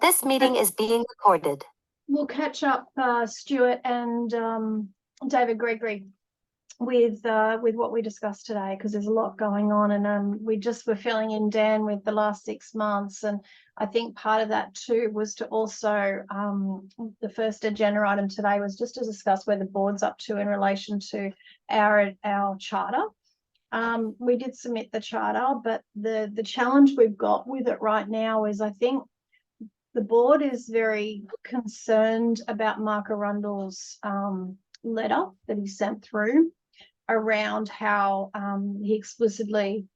This meeting is being recorded. We'll catch up, Stuart and David Gregory, with what we discussed today, because there's a lot going on, and we just were filling in Dan with the last 6 months, and I think part of that too was to also the first agenda item today was just to discuss where the board's up to in relation to our charter. We did submit the charter, but the challenge we've got with it right now is I think the board is very concerned about Mark Arundel's letter that he sent through around how he explicitly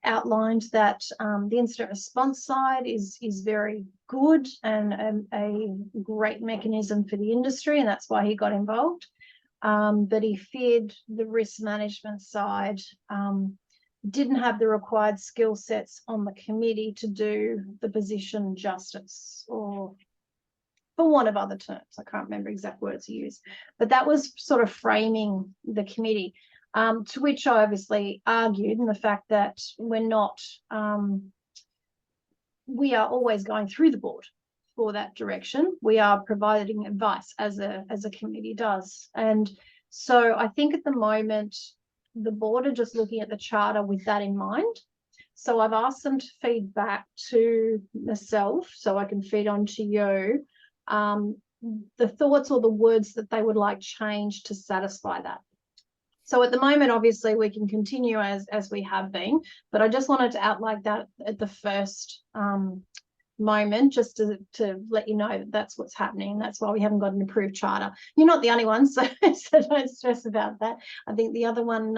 outlined that the incident response side is very good and a great mechanism for the industry, and that's why he got involved. But he feared the risk management side didn't have the required skill sets on the committee to do the position justice, or for want of other terms. I can't remember exact words he used, but that was sort of framing the committee, to which I obviously argued, and the fact that we're not, we are always going through the board for that direction. We are providing advice as a committee does. And so I think at the moment, the board are just looking at the charter with that in mind. So I've asked them to feed back to myself so I can feed on to you the thoughts or the words that they would like changed to satisfy that. So at the moment, obviously, we can continue as we have been, but I just wanted to outline that at the first moment, just to let you know that that's what's happening. That's why we haven't got an approved charter. You're not the only one, so don't stress about that. I think the other one,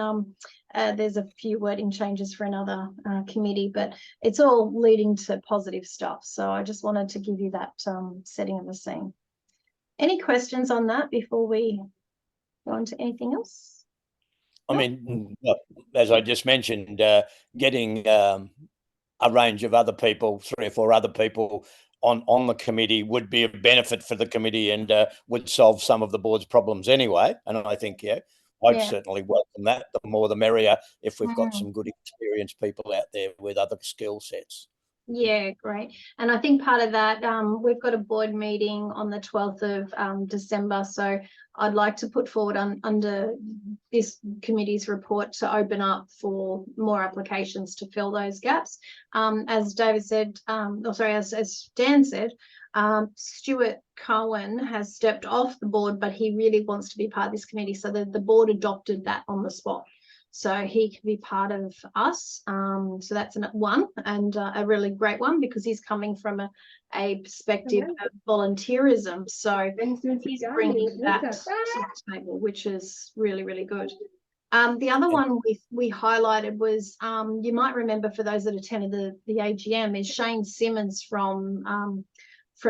there's a few wording changes for another committee, but it's all leading to positive stuff. So I just wanted to give you that setting of the scene. Any questions on that before we go on to anything else? I mean, as I just mentioned, getting a range of other people, 3 or 4 other people on the committee would be a benefit for the committee, and would solve some of the board's problems anyway. And I think, I'd certainly welcome that. The more the merrier, if we've got some good experienced people out there with other skill sets. Yeah, great. And I think part of that, we've got a board meeting on the 12th of December. So I'd like to put forward under this committee's report to open up for more applications to fill those gaps. As David said, as Dan said, Stuart Cohen has stepped off the board, but he really wants to be part of this committee. So the board adopted that on the spot. So he can be part of us. So that's one, and a really great one, because he's coming from a perspective of volunteerism. So he's bringing that to the table, which is really, really good. The other one we highlighted was, you might remember, for those that attended the AGM, is Shane Simmons from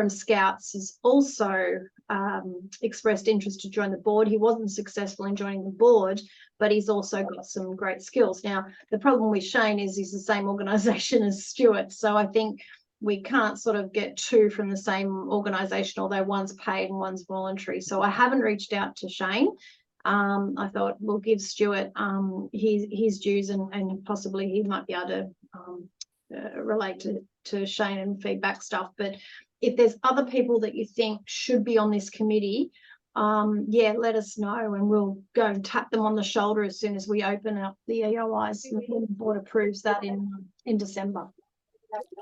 Scouts has also expressed interest to join the board. He wasn't successful in joining the board, but he's also got some great skills. Now, the problem with Shane is he's the same organisation as Stuart, so I think we can't sort of get 2 from the same organisation, although one's paid and one's voluntary. So I haven't reached out to Shane. I thought we'll give Stuart his dues, and possibly he might be able to relate to Shane and feedback stuff. But if there's other people that you think should be on this committee, let us know, and we'll go and tap them on the shoulder as soon as we open up the EOIs when the board approves that in December.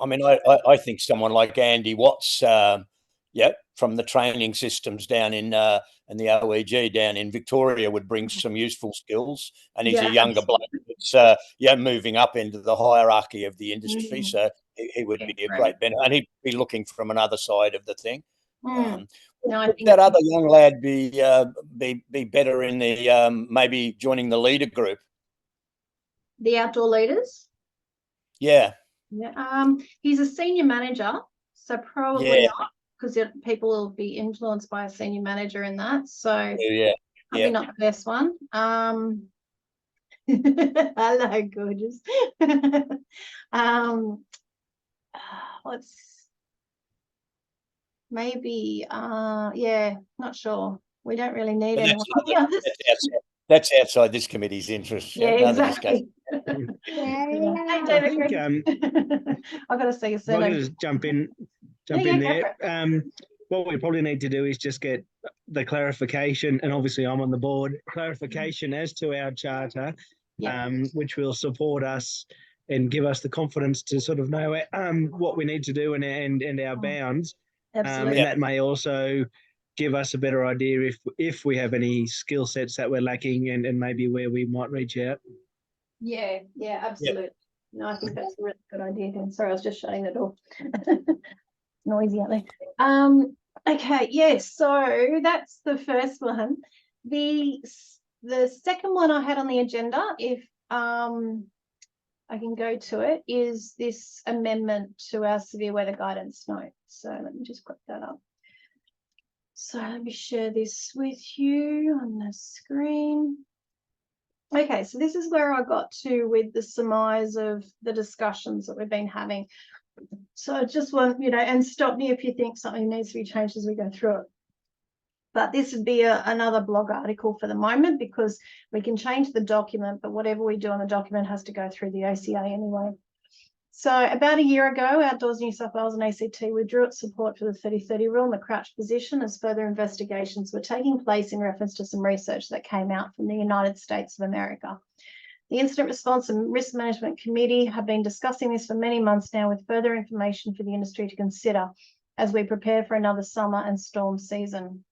I mean, I think someone like Andy Watts, from the training systems down in the OEG down in Victoria, would bring some useful skills, and he's a younger bloke that's moving up into the hierarchy of the industry, so he would be a great benefit, and he'd be looking from another side of the thing. No, I think that other young lad be better in the maybe joining the leader group, the outdoor leaders? Yeah, he's a senior manager, so probably not, because people will be influenced by a senior manager in that. So probably not the best one. Hello, gorgeous. Maybe not sure. We don't really need anyone. That's outside this committee's interest. Yeah, Another discussion. exactly. Hey, I David think Green. I've got to say your if I surname. could just jump in Yeah, go there. for What we probably need to do is just get the clarification, and obviously I'm on the board, clarification as to our charter, Yeah. which will support us and give us the confidence to sort of know what we need to do and our bounds. Absolutely. And that may also give us a better idea if we have any skill sets that we're lacking and maybe where we might reach out. Yeah, absolutely. No, I think that's a really good idea. Dan. Sorry, I was just shutting the door. Noisy out there. Okay, yes, so that's the first one. The second one I had on the agenda, if I can go to it, is this amendment to our severe weather guidance note. So let me just click that up. So let me share this with you on the screen. Okay, so this is where I got to with the surmise of the discussions that we've been having. So I just want, and stop me if you think something needs to be changed as we go through it. But this would be another blog article for the moment, because we can change the document, but whatever we do on the document has to go through the OCA anyway. So about a year ago, Outdoors New South Wales and ACT withdrew its support for the 30-30 rule in the crouch position as further investigations were taking place in reference to some research that came out from the United States of America. The Incident Response and Risk Management Committee have been discussing this for many months now, with further information for the industry to consider as we prepare for another summer and storm season.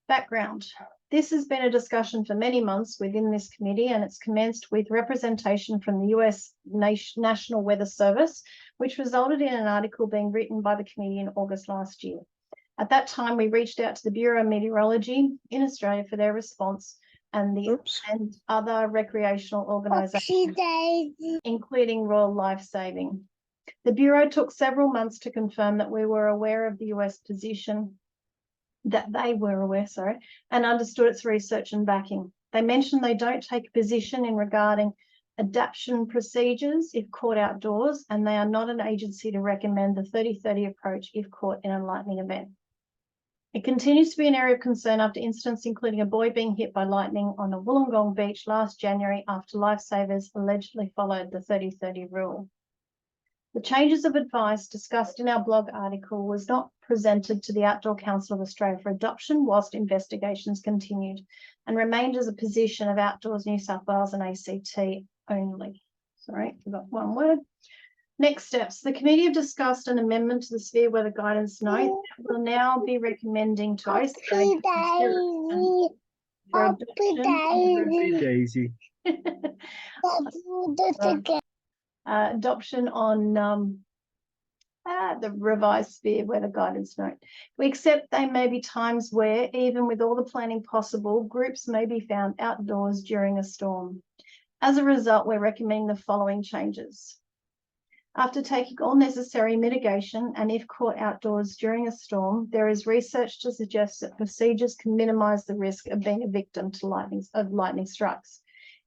Background. This has been a discussion for many months within this committee, and it's commenced with representation from the US National Weather Service, which resulted in an article being written by the committee in August last year. At that time, we reached out to the Bureau of Meteorology in Australia for their response, and other recreational organisations, including Royal Life Saving. The Bureau took several months to confirm that we were aware of the US position, that they were aware, and understood its research and backing. They mentioned they don't take a position in regarding adaptation procedures if caught outdoors, and they are not an agency to recommend the 30-30 approach if caught in a lightning event. It continues to be an area of concern after incidents including a boy being hit by lightning on a Wollongong beach last January after lifesavers allegedly followed the 30-30 rule. The changes of advice discussed in our blog article was not presented to the Outdoor Council of Australia for adoption whilst investigations continued, and remained as a position of Outdoors New South Wales and ACT only. Sorry, forgot one word. Next steps. The committee have discussed an amendment to the severe weather guidance note that will now be recommending to ACT for adoption. Daisy. Adoption on the revised severe weather guidance note. We accept there may be times where, even with all the planning possible, groups may be found outdoors during a storm. As a result, we're recommending the following changes. After taking all necessary mitigation, and if caught outdoors during a storm, there is research to suggest that procedures can minimise the risk of being a victim to lightning strikes.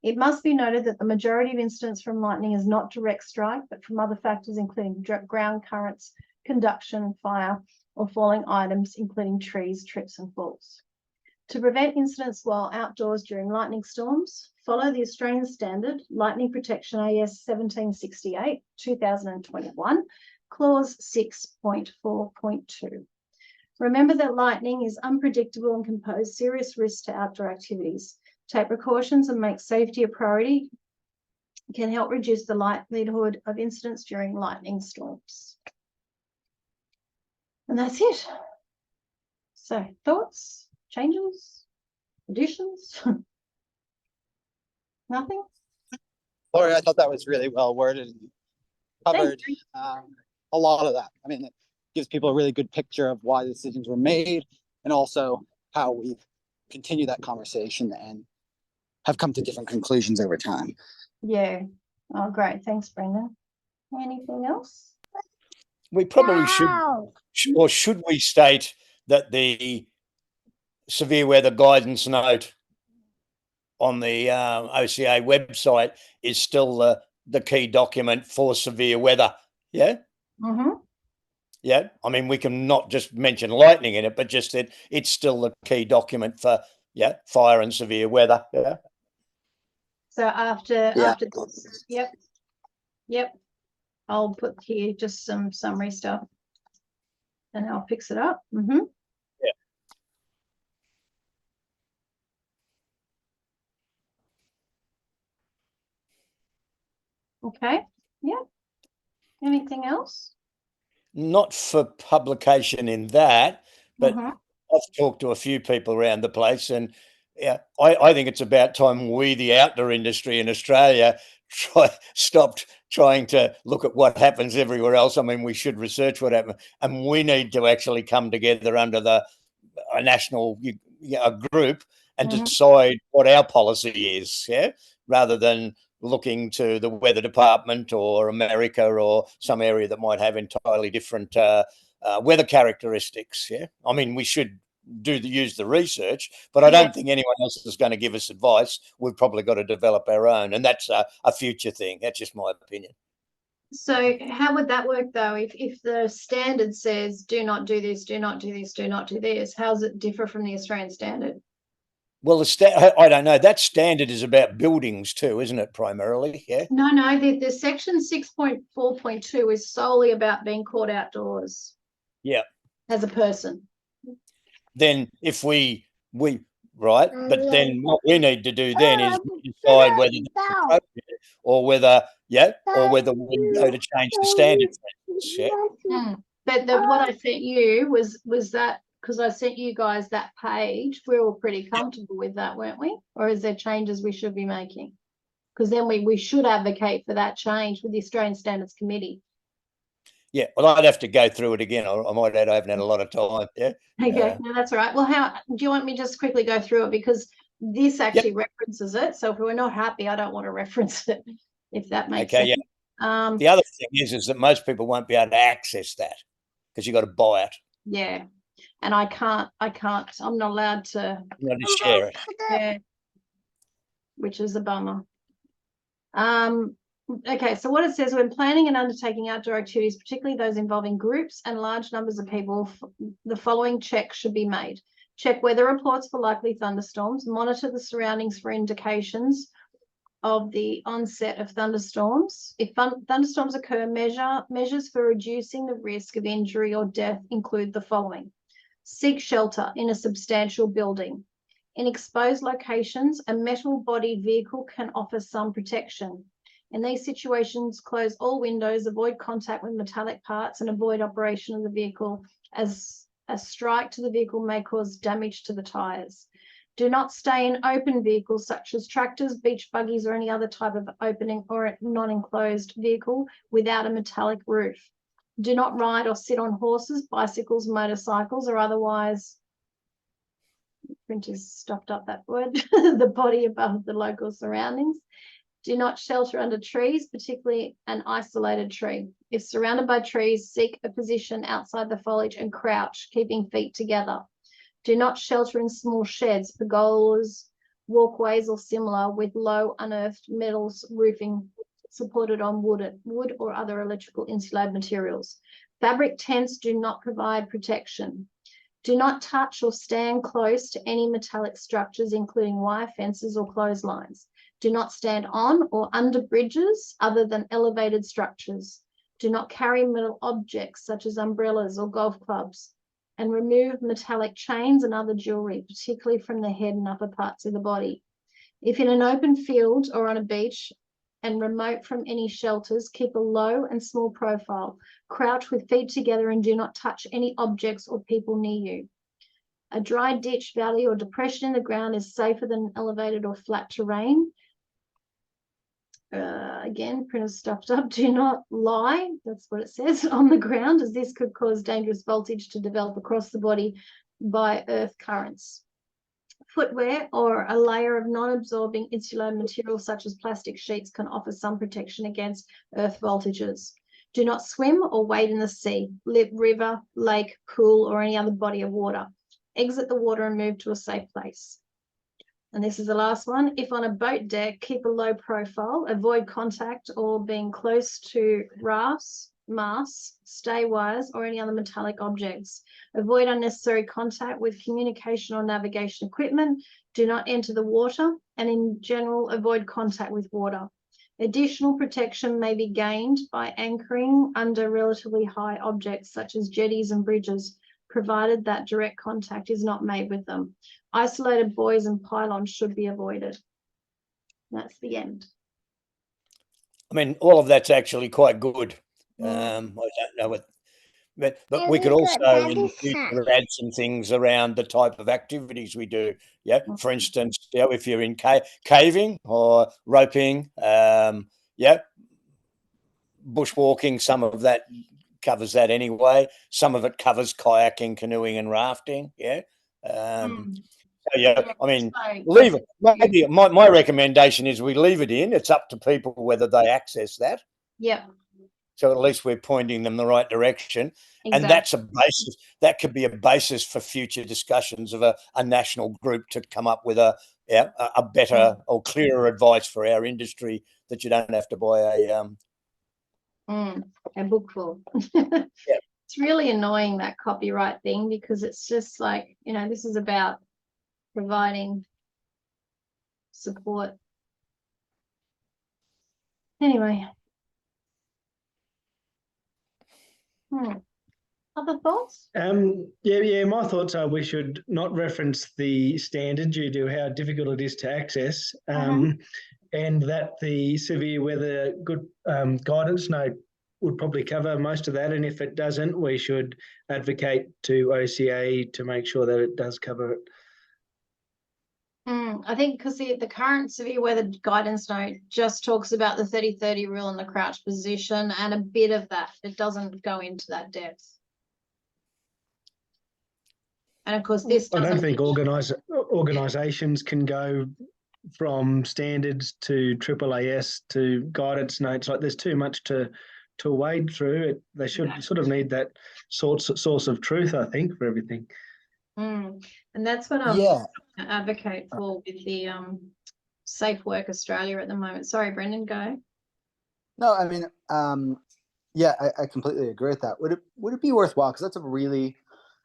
It must be noted that the majority of incidents from lightning is not direct strike, but from other factors, including ground currents, conduction, fire, or falling items, including trees, trips, and falls. To prevent incidents while outdoors during lightning storms, follow the Australian Standard Lightning Protection AS 1768, 2021, Clause 6.4.2. Remember that lightning is unpredictable and can pose serious risks to outdoor activities. Take precautions and make safety a priority. It can help reduce the likelihood of incidents during lightning storms. And that's it. So, thoughts, changes, additions? Nothing? Laurie, I thought that was really well worded and covered a lot of that. I mean, it gives people a really good picture of why the decisions were made, and also how we continue that conversation and have come to different conclusions over time. Yeah. Oh, great. Thanks, Brendan. Anything else? We probably should we state that the severe weather guidance note on the OCA website is still the key document for severe weather? Yeah. Mm-hmm. Yeah. I mean, we can not just mention lightning in it, but just that it's still the key document for fire and severe weather. Yeah. So after Yeah. this, yep. I'll put here just some summary stuff, and I'll fix it up. Okay. Yeah. Anything else? Not for publication in that, but Mhm. I've talked to a few people around the place, and yeah, I think it's about time we, the outdoor industry in Australia, stopped trying to look at what happens everywhere else. I mean, we should research what happens, and we need to actually come together under a national a group and Mhm. decide what our policy is, yeah, rather than looking to the weather department or America or some area that might have entirely different weather characteristics. Yeah, I mean, we should use the research, but I don't think anyone else is going to give us advice. We've probably got to develop our own, and that's a future thing. That's just my opinion. So how would that work though? If the standard says do not do this, do not do this, do not do this, how does it differ from the Australian standard? Well, I don't know. That standard is about buildings too, isn't it? Primarily, yeah. No, the section 6.4.2 is solely about being caught outdoors. Yeah. As a person. Then if we right, but then what we need to do then is decide whether that's appropriate or whether we go to change the standard. Yeah. But what I sent you was that because I sent you guys that page, we were pretty comfortable with that, weren't we? Or is there changes we should be making? Because then we should advocate for that change with the Australian Standards Committee. Yeah, well, I'd have to go through it again. I might add I haven't had a lot of time. Yeah. Okay, no, that's all right. Well, how do you want me just quickly go through it? Because this actually references it. So if we're not happy, I don't want to reference it, if that makes sense. Yeah. The other thing is that most people won't be able to access that because you've got to buy it. Yeah. And I can't, I'm not allowed to. You're not to share it. Yeah. Which is a bummer. Okay, so what it says, when planning and undertaking outdoor activities, particularly those involving groups and large numbers of people, the following checks should be made. Check weather reports for likely thunderstorms, monitor the surroundings for indications of the onset of thunderstorms. If thunderstorms occur, measures for reducing the risk of injury or death include the following. Seek shelter in a substantial building. In exposed locations, a metal-bodied vehicle can offer some protection. In these situations, close all windows, avoid contact with metallic parts, and avoid operation of the vehicle as a strike to the vehicle may cause damage to the tires. Do not stay in open vehicles such as tractors, beach buggies, or any other type of opening or non-enclosed vehicle without a metallic roof. Do not ride or sit on horses, bicycles, motorcycles, or otherwise, printers stopped up that word, the body above the local surroundings. Do not shelter under trees, particularly an isolated tree. If surrounded by trees, seek a position outside the foliage and crouch, keeping feet together. Do not shelter in small sheds, pergolas, walkways, or similar with low unearthed metals roofing supported on wood or other electrical insulated materials. Fabric tents do not provide protection. Do not touch or stand close to any metallic structures, including wire fences or clotheslines. Do not stand on or under bridges other than elevated structures. Do not carry metal objects such as umbrellas or golf clubs. And remove metallic chains and other jewelry, particularly from the head and upper parts of the body. If in an open field or on a beach and remote from any shelters, keep a low and small profile. Crouch with feet together and do not touch any objects or people near you. A dry ditch, valley, or depression in the ground is safer than elevated or flat terrain. Again, printer's stuffed up. Do not lie, that's what it says, on the ground, as this could cause dangerous voltage to develop across the body by earth currents. Footwear or a layer of non-absorbing insulated material such as plastic sheets can offer some protection against earth voltages. Do not swim or wade in the sea, river, lake, pool, or any other body of water. Exit the water and move to a safe place. And this is the last one. If on a boat deck, keep a low profile, avoid contact or being close to rafts, masts, stay wires, or any other metallic objects. Avoid unnecessary contact with communication or navigation equipment. Do not enter the water, and in general, avoid contact with water. Additional protection may be gained by anchoring under relatively high objects such as jetties and bridges, provided that direct contact is not made with them. Isolated buoys and pylons should be avoided. That's the end. I mean, all of that's actually quite good. Mm. I don't know what, but Yeah, we could we got also in the Daddy's future add some things around the type of activities we do. Yeah, for instance, if you're in caving or roping, bushwalking, some of that covers that anyway. Some of it covers kayaking, canoeing, and rafting. Yeah. So, yeah, I mean, leave it. Maybe my recommendation is we leave it in. It's up to people whether they access that. Yeah. So at least we're pointing them the right direction. Exactly. And that's a basis. That could be a basis for future discussions of a national group to come up with a better or clearer advice for our industry, that you don't have to buy a book full. Yeah. It's really annoying, that copyright thing, because it's just like, you know, this is about providing support. Anyway. Other thoughts? Yeah. My thoughts are we should not reference the standard due to how difficult it is to access, and that the severe weather good guidance note would probably cover most of that. And if it doesn't, we should advocate to OCA to make sure that it does cover it. I think because the current severe weather guidance note just talks about the 30-30 rule and the crouch position and a bit of that. It doesn't go into that depth. And of course, this I doesn't. don't think organisations can go from standards to AAAS to guidance notes. Like, there's too much to wade through. They should sort of need that source of truth, I think, for everything. And that's what I'm advocate for with the Safe Work Australia at the moment. Sorry, Brendan, go. No, I mean, I completely agree with that. Would it be worthwhile, because that's a really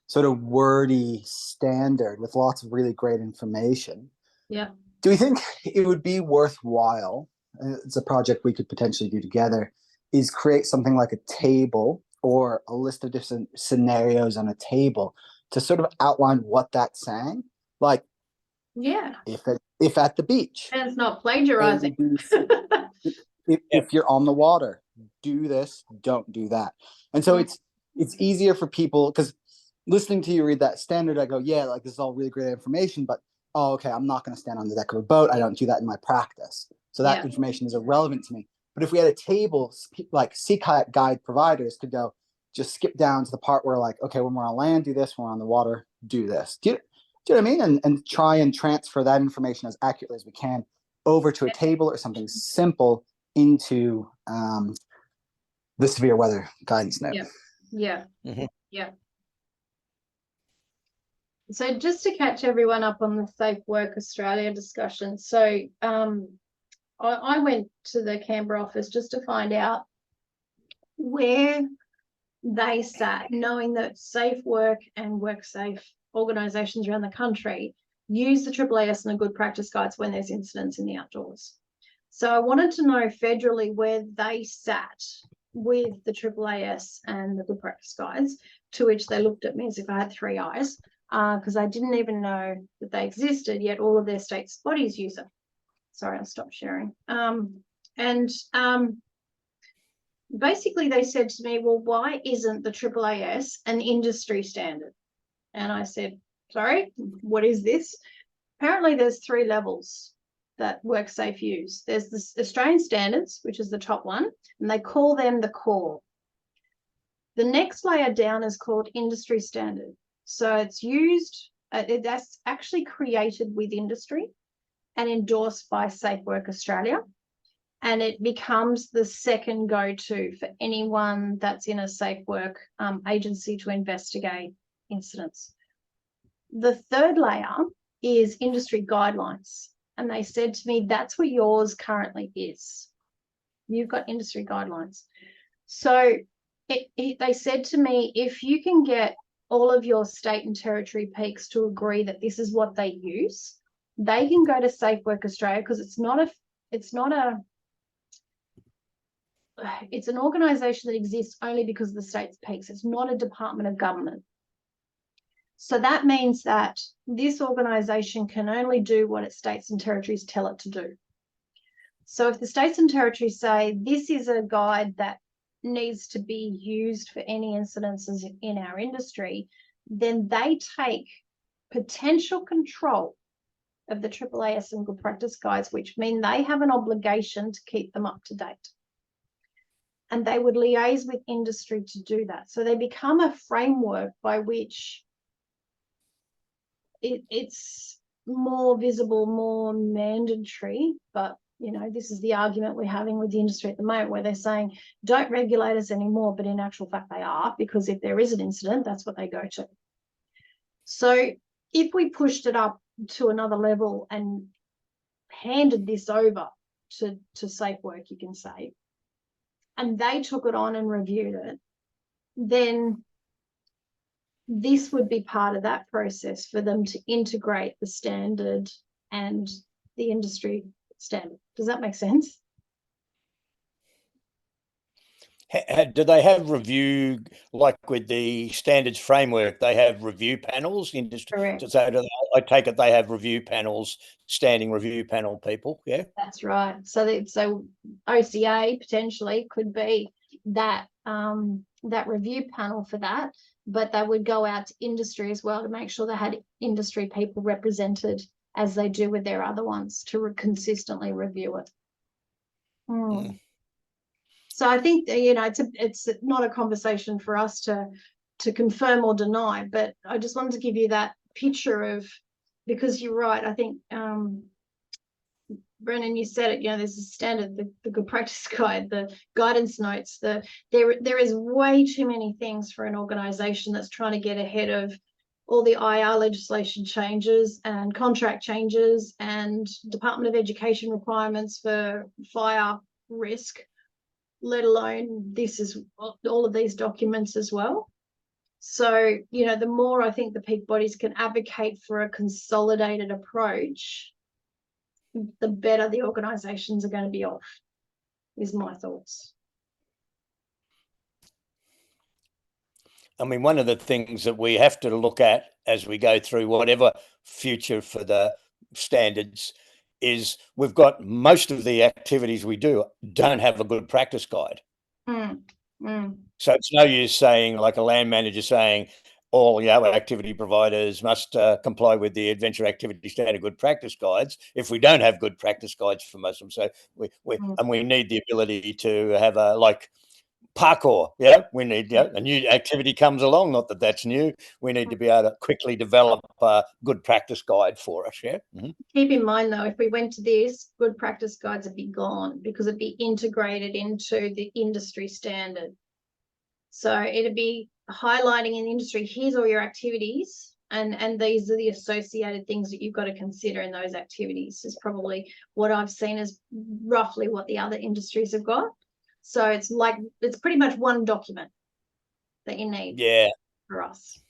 sort of wordy standard with lots of really great information. Yeah. Do we think it would be worthwhile, and it's a project we could potentially do together, is create something like a table or a list of different scenarios on a table to sort of outline what that's saying? Like, if at the beach. And it's not plagiarizing. If you're on the water, do this, don't do that. And so it's easier for people, because listening to you read that standard, I go, yeah, like, this is all really great information, but okay, I'm not going to stand on the deck of a boat. I don't do that in my practice. So that information is irrelevant to me. But if we had a table, like Sea Kayak Guide providers could go, just skip down to the part where, like, okay, when we're on land, do this. When we're on the water, do this. Do you know what I mean? And try and transfer that information as accurately as we can over to a table or something simple into the severe weather guidance note. Yeah. So just to catch everyone up on the Safe Work Australia discussion. So I went to the Canberra office just to find out where they sat, knowing that Safe Work and WorkSafe organisations around the country use the AAAS and the good practice guides when there's incidents in the outdoors. So I wanted to know federally where they sat with the AAAS and the good practice guides, to which they looked at me as if I had three eyes, because I didn't even know that they existed, yet all of their states' bodies use it. Sorry, I'll stop sharing. Basically they said to me, well, why isn't the AAAS an industry standard? And I said, sorry, what is this? Apparently there's three levels that WorkSafe use. There's the Australian standards, which is the top one, and they call them the core. The next layer down is called industry standard. So it's used, that's actually created with industry and endorsed by Safe Work Australia. And it becomes the second go-to for anyone that's in a safe work agency to investigate incidents. The third layer is industry guidelines. And they said to me, that's what yours currently is. You've got industry guidelines. So They said to me, if you can get all of your state and territory peaks to agree that this is what they use, they can go to Safe Work Australia, because it's an organisation that exists only because of the state's peaks. It's not a department of government. So that means that this organisation can only do what its states and territories tell it to do. So if the states and territories say this is a guide that needs to be used for any incidences in our industry, then they take potential control of the AAAS and good practice guides, which mean they have an obligation to keep them up to date. And they would liaise with industry to do that. So they become a framework by which it's more visible, more mandatory. But, you know, this is the argument we're having with the industry at the moment, where they're saying, don't regulate us anymore. But in actual fact, they are, because if there is an incident, that's what they go to. So if we pushed it up to another level and handed this over to Safe Work, you can say, and they took it on and reviewed it, then this would be part of that process for them to integrate the standard and the industry standard. Does that make sense? Do they have review, like with the standards framework, they have review panels? Correct. So I take it they have review panels, standing review panel people, yeah? That's right. So OCA potentially could be that that review panel for that, but they would go out to industry as well to make sure they had industry people represented, as they do with their other ones, to consistently review it. So I think, you know, it's not a conversation for us to confirm or deny, but I just wanted to give you that picture of, because you're right. I think Brennan, you said it, you know, there's a standard, the good practice guide, the guidance notes, there is way too many things for an organisation that's trying to get ahead of all the IR legislation changes and contract changes and Department of Education requirements for fire risk, let alone this is all of these documents as well. So, you know, the more I think the peak bodies can advocate for a consolidated approach, the better the organisations are going to be off, is my thoughts. I mean, one of the things that we have to look at as we go through whatever future for the standards is we've got most of the activities we do don't have a good practice guide. So it's no use saying, like a land manager saying, all the other activity providers must comply with the adventure activity standard good practice guides if we don't have good practice guides for most of them. So we need the ability to have a, like, parkour, we need a new activity comes along, not that that's new, we need to be able to quickly develop a good practice guide for us. Keep in mind though, if we went to this, good practice guides would be gone, because it'd be integrated into the industry standard. So it'd be highlighting in the industry, here's all your activities, and these are the associated things that you've got to consider in those activities, is probably what I've seen as roughly what the other industries have got. So it's pretty much one document that you need for us.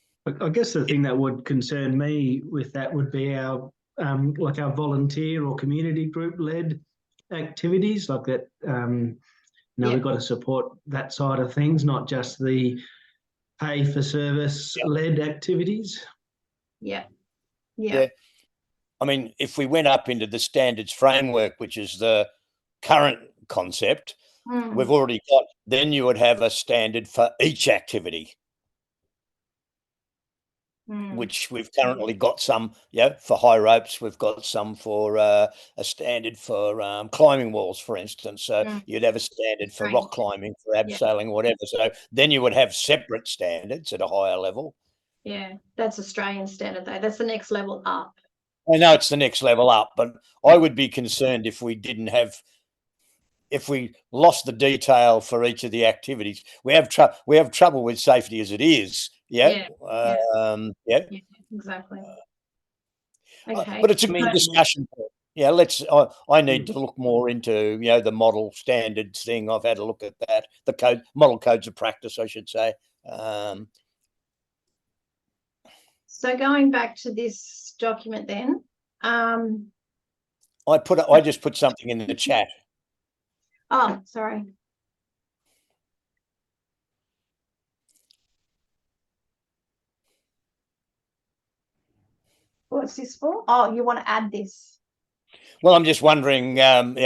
I guess the thing that would concern me with that would be our like our volunteer or community group led activities, like that. We've got to support that side of things, not just the pay for service led activities. I mean, if we went up into the standards framework, which is the current concept, we've already got, then you would have a standard for each activity, which we've currently got some, for high ropes, we've got some for a standard for climbing walls, for instance. So you'd have a standard for rock climbing, for abseiling, whatever. So then you would have separate standards at a higher level. Yeah, that's Australian standard though. That's the next level up. I know it's the next level up, but I would be concerned if we didn't have, if we lost the detail for each of the activities. We have trouble with safety as it is. Exactly. Okay. But it's a good discussion. Yeah, I need to look more into, the model standards thing. I've had a look at that. The model codes of practice, I should say. So going back to this document then, I just put something in the chat. oh, sorry. What's this for? Oh, you want to add this? Well, I'm just wondering, up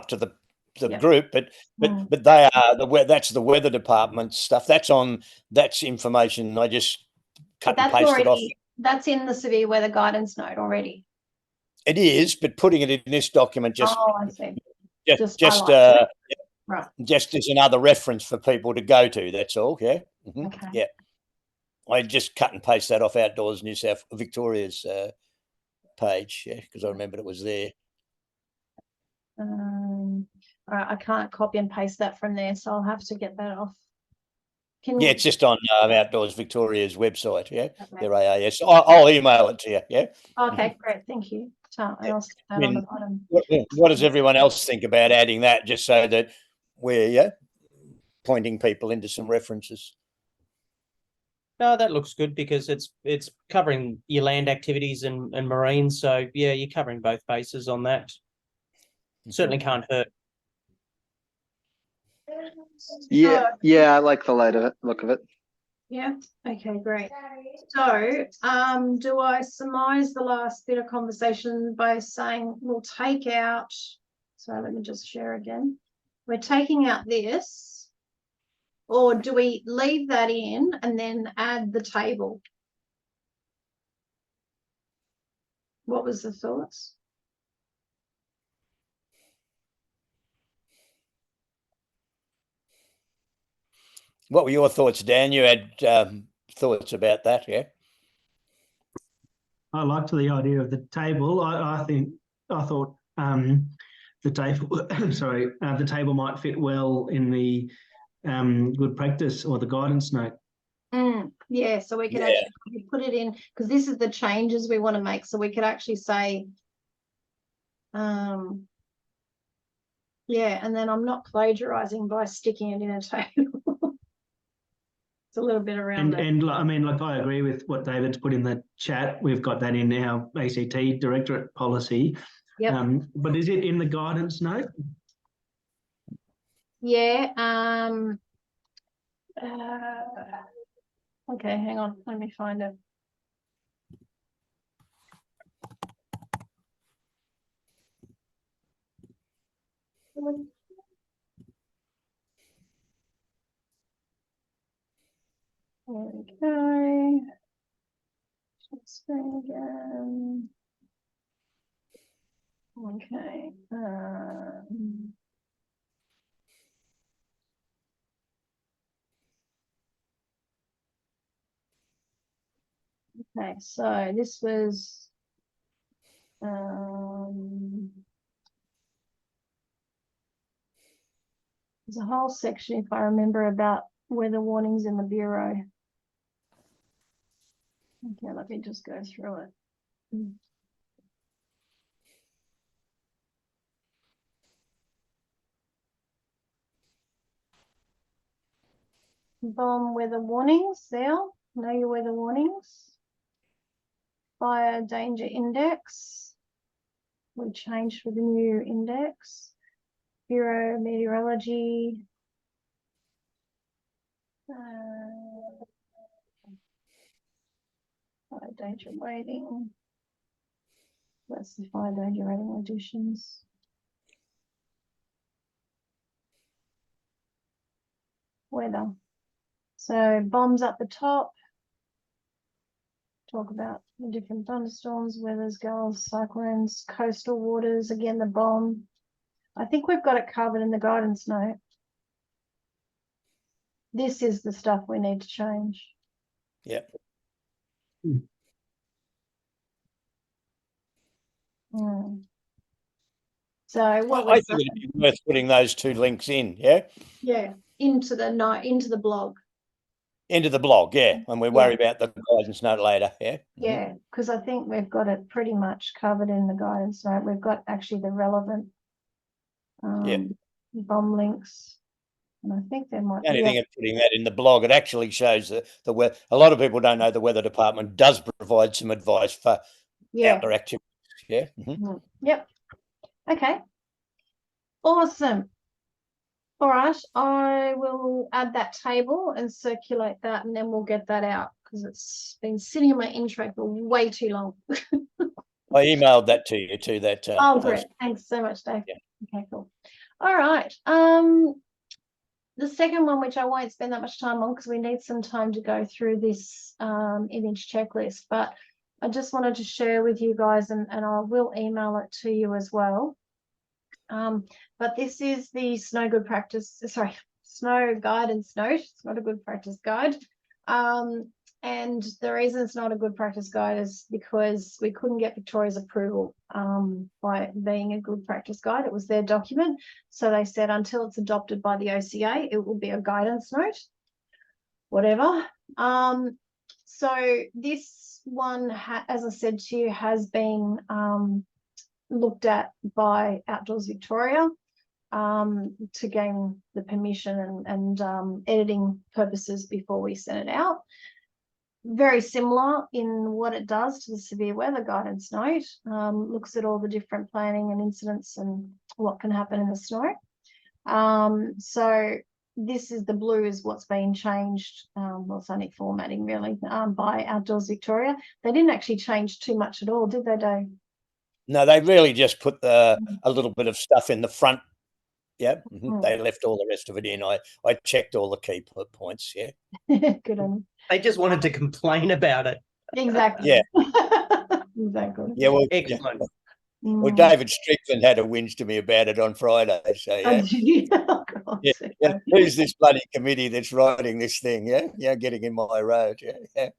to the Yeah. group, but they are that's the weather department stuff. That's information I just cut and That's pasted off. already, that's in the severe weather guidance note already. It is, but putting it in this document just Oh, I see. just Right. just as another reference for people to go to. That's all. Yeah. Mhm. Okay. Yeah. I just cut and paste that off Outdoors New South Victoria's page, because I remembered it was there. All right, I can't copy and paste that from there, so I'll have to get that off. Yeah, it's just on Outdoors Victoria's website. Yeah, Okay. their AAS. I'll email it to you. Yeah. Okay, great, thank you. So I'll stick that on the bottom. What does everyone else think about adding that, just so that we're pointing people into some references? No, that looks good because it's covering your land activities and marine. So yeah, you're covering both bases on that. Certainly can't hurt. Yeah, I like the look of it. Yeah, okay, great. So, do I surmise the last bit of conversation by saying we'll take out, sorry, let me just share again. We're taking out this, or do we leave that in and then add the table? What was the thoughts? What were your thoughts, Dan? You had thoughts about that, yeah? I liked the idea of the table. I thought the table, sorry, the table might fit well in the good practice or the guidance note. Yeah, so we could actually put it in, because this is the changes we want to make. So we could actually say, yeah, and then I'm not plagiarizing by sticking it in a table. It's a little bit around it. And I mean, like, I agree with what David's put in the chat. We've got that in our ACT Directorate policy. Yep. But is it in the guidance note? Yeah. Okay, hang on. Let me find it. Okay. Screen again. Okay. Okay, so this was there's a whole section, if I remember, about weather warnings in the Bureau. Okay, let me just go through it. Bomb weather warnings there. Know your weather warnings. Fire danger index. We changed for the new index. Bureau meteorology. Fire danger rating. That's the fire danger rating additions. Weather. So bombs up the top. Talk about the different thunderstorms, weathers, gales, cyclones, coastal waters. Again, the bomb. I think we've got it covered in the guidance note. This is the stuff we need to change. Yep. So what I think it'd be worth putting those two links in, yeah? Yeah, into the blog. into the blog, yeah, and we worry about the guidance note later, yeah. Yeah, because I think we've got it pretty much covered in the guidance note. We've got actually the relevant bomb links. And I think there might The only be thing of putting that in the blog, it actually shows the weather. A lot of people don't know the weather department does provide some advice for outdoor activities. Yeah. Yep. Okay. Awesome. All right. I will add that table and circulate that, and then we'll get that out because it's been sitting in my intro for way too long. I emailed that to you too. That. Oh, great. Thanks so much, Dave. Yeah. Okay, cool. All right. The second one, which I won't spend that much time on because we need some time to go through this image checklist, but I just wanted to share with you guys, and I will email it to you as well. But this is the snow guidance note. It's not a good practice guide. And the reason it's not a good practice guide is because we couldn't get Victoria's approval by being a good practice guide. It was their document. So they said until it's adopted by the OCA, it will be a guidance note, whatever. So this one, as I said to you, has been looked at by Outdoors Victoria to gain the permission and editing purposes before we send it out. Very similar in what it does to the severe weather guidance note. Looks at all the different planning and incidents and what can happen in the snow. So this is the blue is what's been changed. Well, it's only formatting really by Outdoors Victoria. They didn't actually change too much at all, did they, Dave? No, they really just put a little bit of stuff in the front. Yeah, they left all the rest of it in. I checked all the key points. Yeah, good on you. They just wanted to complain about it. Exactly. Yeah. Exactly. Yeah, well, Excellent. well, David Strickland had a whinge to me about it on Friday. So yeah, Oh, God. yeah. Who's this bloody committee that's writing this thing? Yeah, getting in my road. Yeah.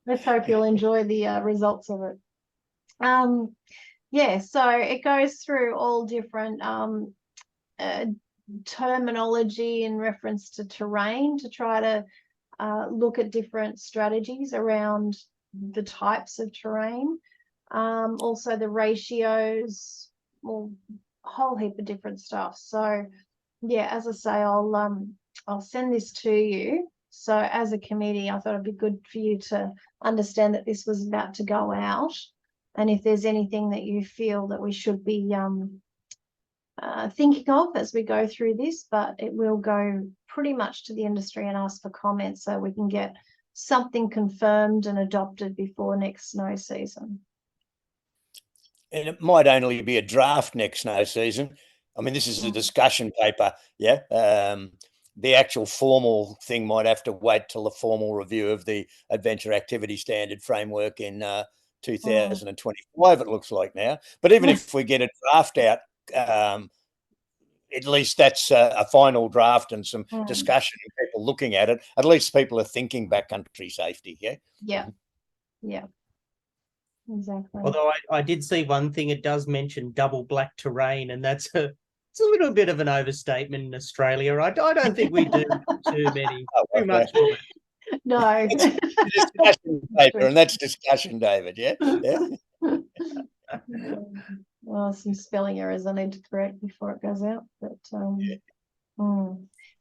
Let's hope you'll enjoy the results of it. Yeah, so it goes through all different terminology in reference to terrain to try to look at different strategies around the types of terrain. Also the ratios, well, a whole heap of different stuff. So yeah, as I say, I'll send this to you. So as a committee, I thought it'd be good for you to understand that this was about to go out. And if there's anything that you feel that we should be thinking of as we go through this, but it will go pretty much to the industry and ask for comments so we can get something confirmed and adopted before next snow season. And it might only be a draft next snow season. I mean, this is a discussion paper. Yeah. The actual formal thing might have to wait till the formal review of the Adventure Activity Standard Framework in 2025, it looks like now. But even if we get a draft out, at least that's a final draft and some discussion and people looking at it. At least people are thinking backcountry safety. Yeah. Yeah. Yeah. Exactly. Although I did see one thing, it does mention double black terrain, and it's a little bit of an overstatement in Australia. I don't think we do too much of it. No. It's discussion paper, and that's discussion, David. Yeah. Well, some spelling errors I need to correct before it goes out, but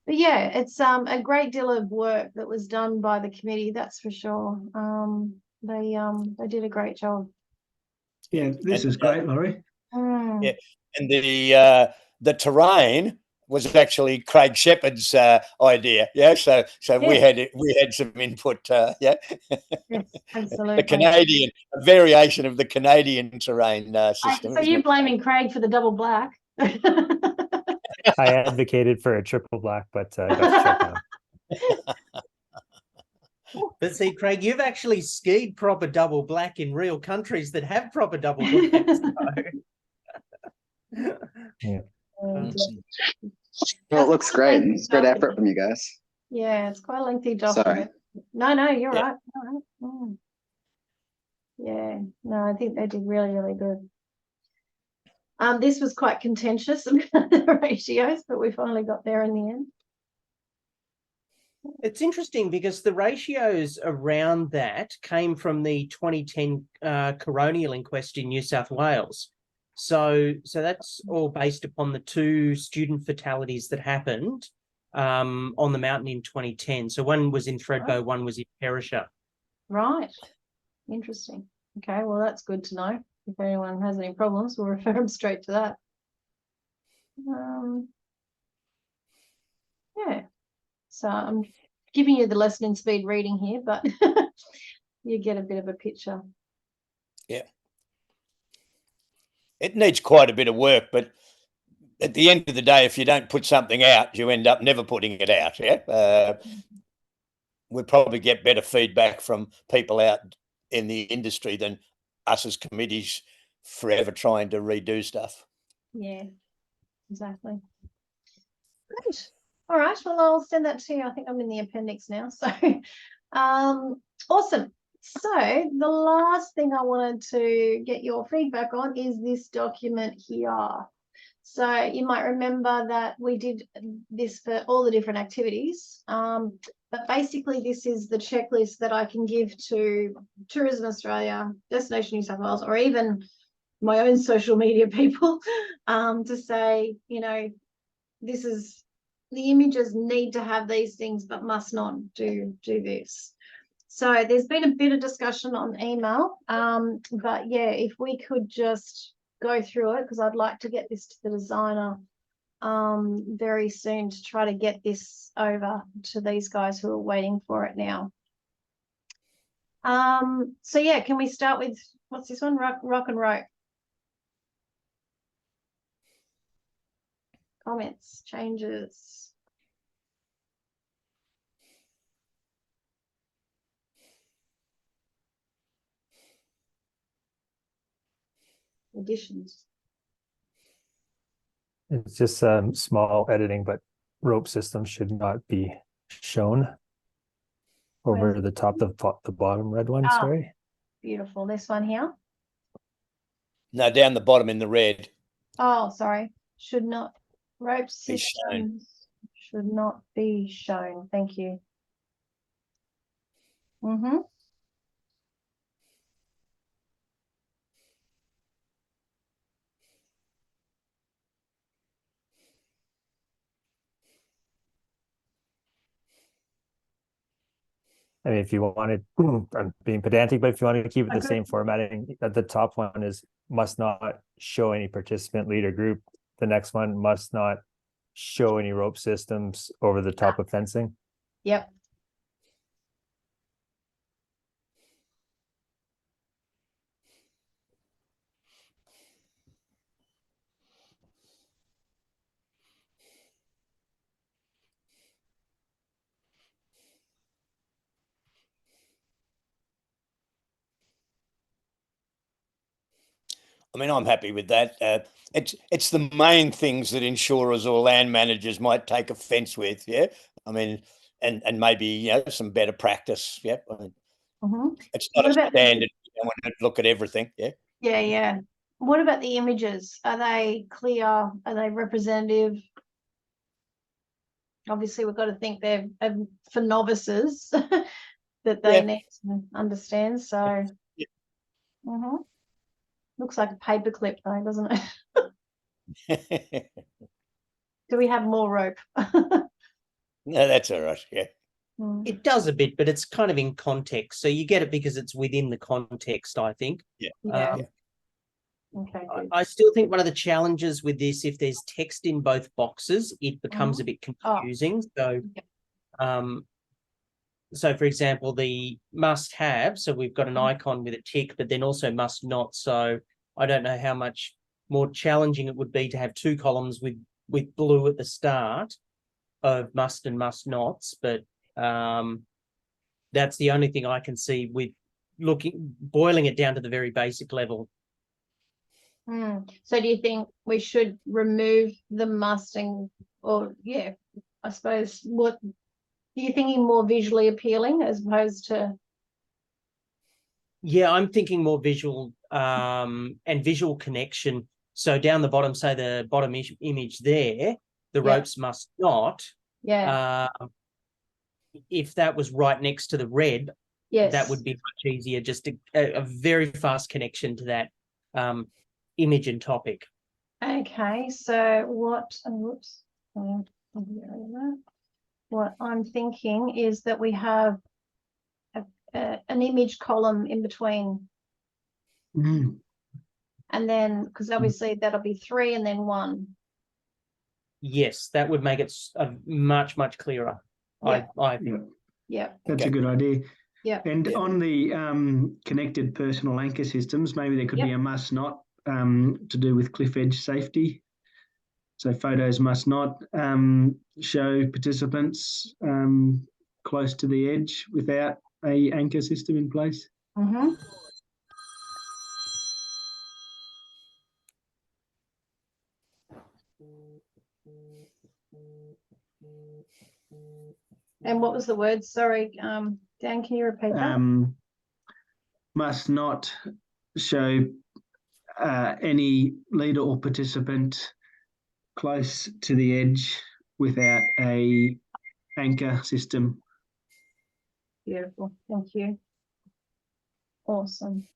but yeah, it's a great deal of work that was done by the committee, that's for sure. They did a great job. Yeah, this is great, Laurie. Yeah, and the terrain was actually Craig Shepherd's idea. Yeah, so we had some input. Yeah, yes, absolutely. A variation of the Canadian terrain system. So you're blaming Craig for the double black? I advocated for a triple black, but got shut down. But see, Craig, you've actually skied proper double black in real countries that have proper double black. Yeah. Well, it looks great. It's great effort from you guys. Yeah, it's quite a lengthy document. No, you're right. All right. Yeah, no, I think they did really, really good. This was quite contentious, the ratios, but we finally got there in the end. It's interesting because the ratios around that came from the 2010 coronial inquest in New South Wales. So that's all based upon the 2 student fatalities that happened on the mountain in 2010. So one was in Thredbo, one was in Perisher. Right. Interesting. Okay, well, that's good to know. If anyone has any problems, we'll refer them straight to that. Yeah. So I'm giving you the lesson in speed reading here, but you get a bit of a picture. Yeah. It needs quite a bit of work, but at the end of the day, if you don't put something out, you end up never putting it out. Yeah. We'll probably get better feedback from people out in the industry than us as committees forever trying to redo stuff. Yeah, exactly. Great. All right, well, I'll send that to you. I think I'm in the appendix now. So awesome. So the last thing I wanted to get your feedback on is this document here. So you might remember that we did this for all the different activities. But basically this is the checklist that I can give to Tourism Australia, Destination New South Wales, or even my own social media people to say, you know, this is, the images need to have these things but must not do this. So there's been a bit of discussion on email, but yeah, if we could just go through it, because I'd like to get this to the designer very soon to try to get this over to these guys who are waiting for it now. So yeah, can we start with, what's this one? Rock and Rope. Comments, changes. Additions. It's just small editing, but rope systems should not be shown over Where's the top of the bottom red one. Ah. Sorry. Beautiful. This one here. No, down the bottom in the red. Oh, sorry. Should not, rope Be shown. systems should not be shown. Thank you. Mm-hmm. I mean, if you wanted, I'm being pedantic, but if you wanted to keep it the Okay. same formatting, the top one is must not show any participant, leader, group. The next one must not show any rope systems over the top of fencing. Yep. I mean, I'm happy with that. It's the main things that insurers or land managers might take offence with. Yeah, I mean, and maybe some better practice. Yeah, I mean, Mm-hmm. it's not What a about standard. You don't want to look at everything. Yeah. Yeah, yeah. What about the images? Are they clear? Are they representative? Obviously, we've got to think they're for novices that they need to understand. So, Yeah. mm-hmm. Looks like a paperclip though, doesn't it? Do we have more rope? No, that's all right. Yeah. It does a bit, but it's kind of in context. So you get it because it's within the context, I think. Yeah. Yeah. Okay. Good. I still think one of the challenges with this, if there's text in both boxes, it becomes a bit confusing. So, so for example, the must have, so we've got an icon with a tick, but then also must not. So I don't know how much more challenging it would be to have 2 columns with blue at the start of must and must nots, but that's the only thing I can see with boiling it down to the very basic level. So do you think we should remove the musting, or yeah, I suppose, what are you thinking, more visually appealing as opposed to? Yeah, I'm thinking more visual and visual connection. So down the bottom, say the bottom image there, the ropes must not. Yeah. if that was right next to the red, Yes. that would be much easier. Just a very fast connection to that image and topic. Okay, so what, whoops, what I'm thinking is that we have an image column in between, Mm. and then, because obviously that'll be 3 and then 1. Yes, that would make it much, much clearer. Yeah. I Yeah, Yeah, that's Okay. a good idea. yeah, And Yeah. on the connected personal anchor systems, maybe there could be a must not to do with cliff edge safety. So photos must not show participants close to the edge without a anchor system in place. mm-hmm. And what was the word? Sorry, Dan, can you repeat that? Must not show any leader or participant close to the edge without a anchor system. Beautiful, thank you. Awesome.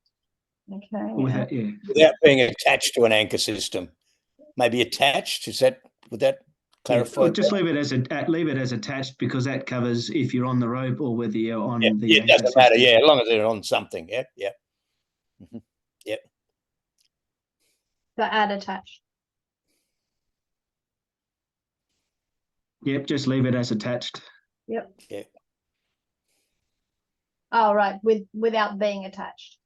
Okay. Without, yeah. Without being attached to an anchor system. Maybe attached, would that clarify? Or just leave it as attached, because that covers if you're on the rope or whether you're on the Yeah, it anchor doesn't matter, system. yeah, as long as they're on something. Yep, yep. Mhm. Yep. So add attached. Yep, just leave it as attached. Yep. Yeah. Oh, right, without being attached.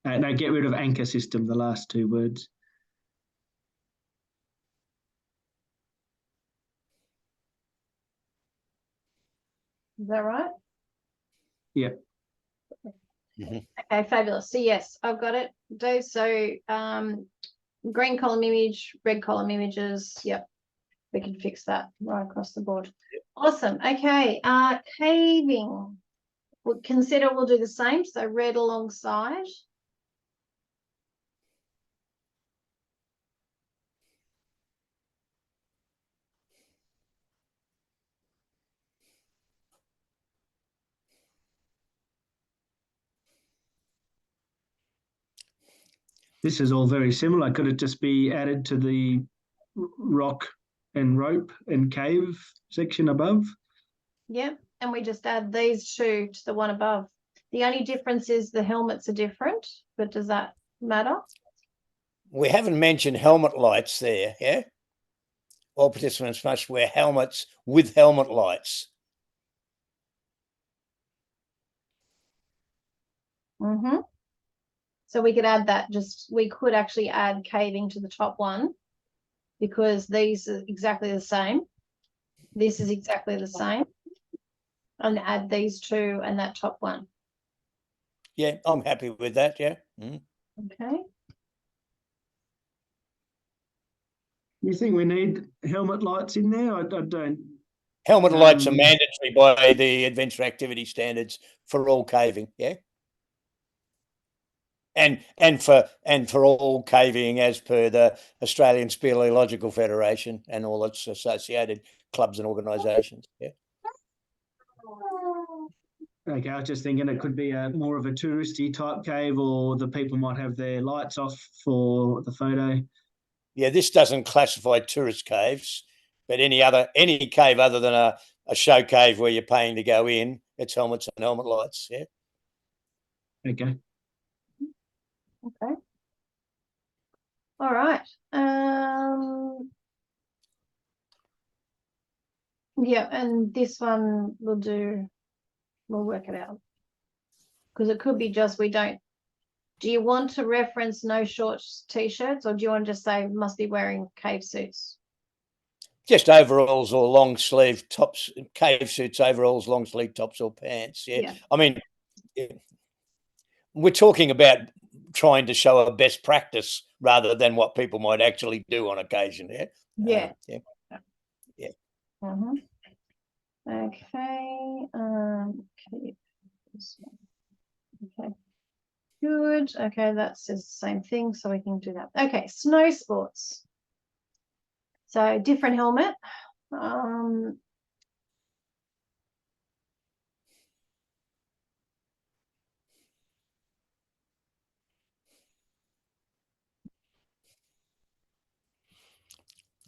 No, get rid of anchor system, the last 2 words. Is that right? Yep. Mhm. Okay, fabulous. So yes, I've got it. Dave, so green column image, red column images. Yep, we can fix that right across the board. Awesome. Okay, caving. We'll do the same. So red alongside. This is all very similar. Could it just be added to the rock and rope and cave section above? Yep, and we just add these 2 to the one above. The only difference is the helmets are different, but does that matter? We haven't mentioned helmet lights there, yeah? All participants must wear helmets with helmet lights. Mm-hmm. So we could add that, we could actually add caving to the top one, because these are exactly the same. This is exactly the same. And add these 2 and that top one. Yeah, I'm happy with that, yeah. Mm. Okay. You think we need helmet lights in there? I don't. Helmet lights are mandatory by the adventure activity standards for all caving, yeah? And for all caving as per the Australian Speleological Federation and all its associated clubs and organisations. Yeah. Okay, I was just thinking it could be more of a touristy type cave, or the people might have their lights off for the photo. Yeah, this doesn't classify tourist caves, but any cave other than a show cave where you're paying to go in, it's helmets and helmet lights. Yeah. Okay. Okay. All right. Yeah, and this one we'll work it out. Because it could be just do you want to reference no shorts t-shirts, or do you want to just say must be wearing cave suits? Just overalls or long sleeve tops, cave suits, overalls, long sleeve tops or pants. Yeah. I mean, we're talking about trying to show a best practice rather than what people might actually do on occasion. Yeah. Yeah. Yeah. Yeah. Mm-hmm. Okay. Okay. Okay. Good. Okay, that says the same thing, so we can do that. Okay, snow sports. So different helmet.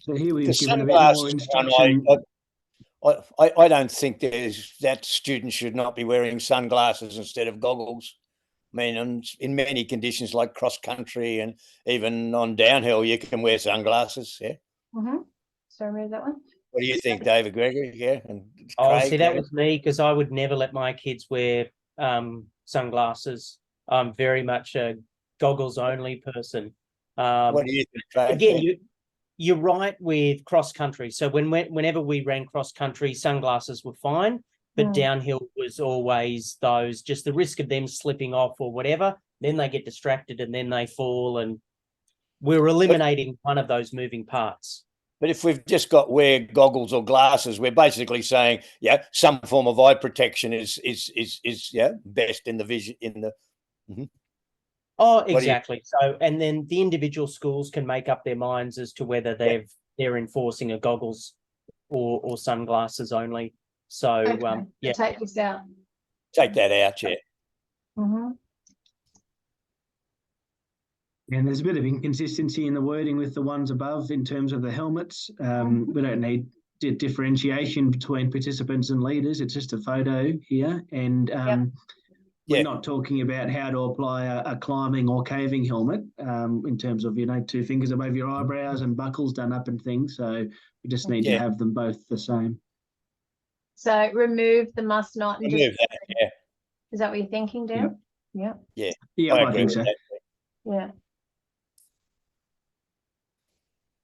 So here we've Because given a bit more sunglasses, one, instruction. I don't think that students should not be wearing sunglasses instead of goggles. I mean, in many conditions like cross country and even on downhill, you can wear sunglasses. Yeah. Mm-hmm. So remove that one. What do you think, David Gregory? Yeah. And Oh, Craig, see, that yeah? was me because I would never let my kids wear sunglasses. I'm very much a goggles only person. What do you think, Craig? Again, Yeah. you're right with cross country. So whenever we ran cross country, sunglasses were fine, but downhill was always those, just the risk of them slipping off or whatever. Then they get distracted and then they fall, and we're eliminating one of those moving parts. But if we've just got wear goggles or glasses, we're basically saying, yeah, some form of eye protection is yeah, best in the vision in the. Oh, do you- exactly. So, and then the individual schools can make up their minds as to whether they're enforcing a goggles or sunglasses only. So, Okay. yeah, Take this out. Take that out, yeah. Mm-hmm. And there's a bit of inconsistency in the wording with the ones above in terms of the helmets. We don't need differentiation between participants and leaders. It's just a photo here. And we're not talking about how to apply a climbing or caving helmet in terms of, 2 fingers above your eyebrows and buckles done up and things. So we just need to have them both the same. So remove the must not. And Remove that, yeah. Is that what you're thinking, Dan? Yeah. Yeah. Yeah, I agree think with so. that. Yeah.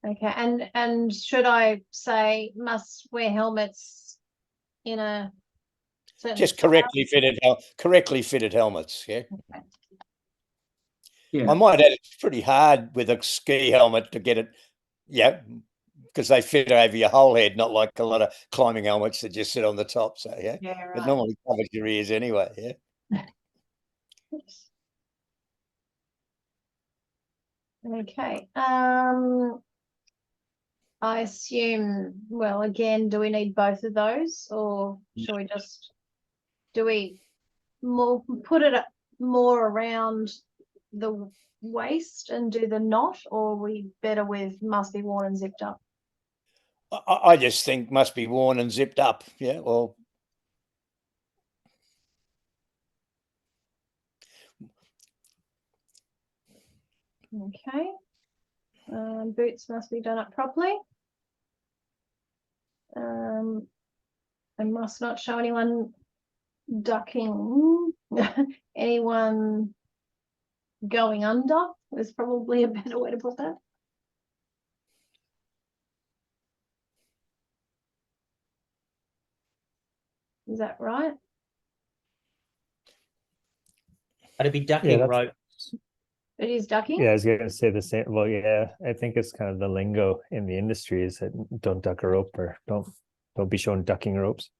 Okay, and should I say must wear helmets in a certain Just style? correctly fitted helmets, yeah. Okay. Yeah. I might add it's pretty hard with a ski helmet to get it, because they fit over your whole head, not like a lot of climbing helmets that just sit on the top. So yeah, Yeah, it right. normally covers your ears anyway. Yeah. Oops. Okay. I assume, well, again, do we need both of those, or should we just put it more around the waist and do the knot, or are we better with must be worn and zipped up? I just think must be worn and zipped up. Yeah. Or Okay. Boots must be done up properly. I must not show anyone ducking, anyone going under is probably a better way to put that. Is that right? it'd be ducking that's- rope. It is ducking? Yeah, I was gonna say the same. Well, yeah, I think it's kind of the lingo in the industry is that don't duck a rope or don't be shown ducking ropes.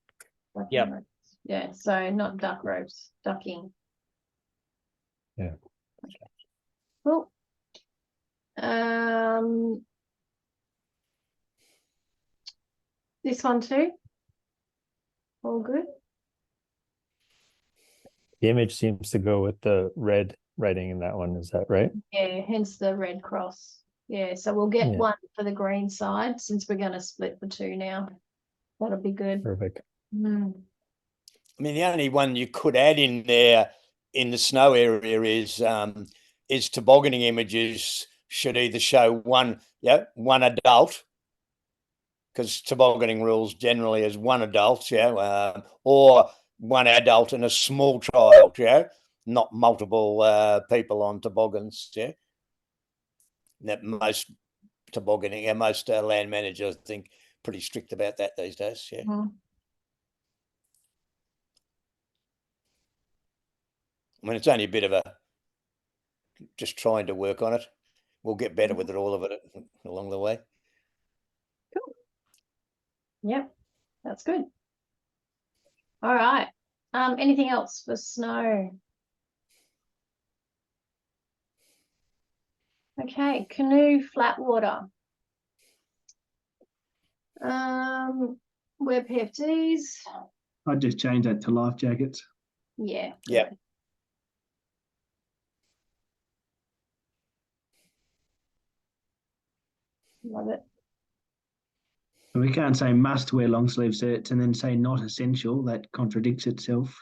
Ducking Yep. ropes. Yeah, so not duck ropes, ducking. Yeah. Okay. Cool. This one too. All good. The image seems to go with the red writing in that one. Is that right? Yeah, hence the red cross. Yeah, so we'll get Yeah. one for the green side since we're going to split the two now. That'll be good. Perfect. Mm. I mean, the only one you could add in there in the snow area is tobogganing images should either show one adult, because tobogganing rules generally is one adult, or one adult and a small child, not multiple people on toboggans, That most tobogganing and most land managers, I think, pretty strict about that these days, Mhm. I mean, it's only a bit of just trying to work on it. We'll get better with all of it along the way. Cool. Yep, that's good. All right. Anything else for snow? Okay, canoe flat water. Wear PFDs. I'd just change that to life jackets. Yeah. Yeah. good. Love it. We can't say must wear long sleeve shirts and then say not essential. That contradicts itself.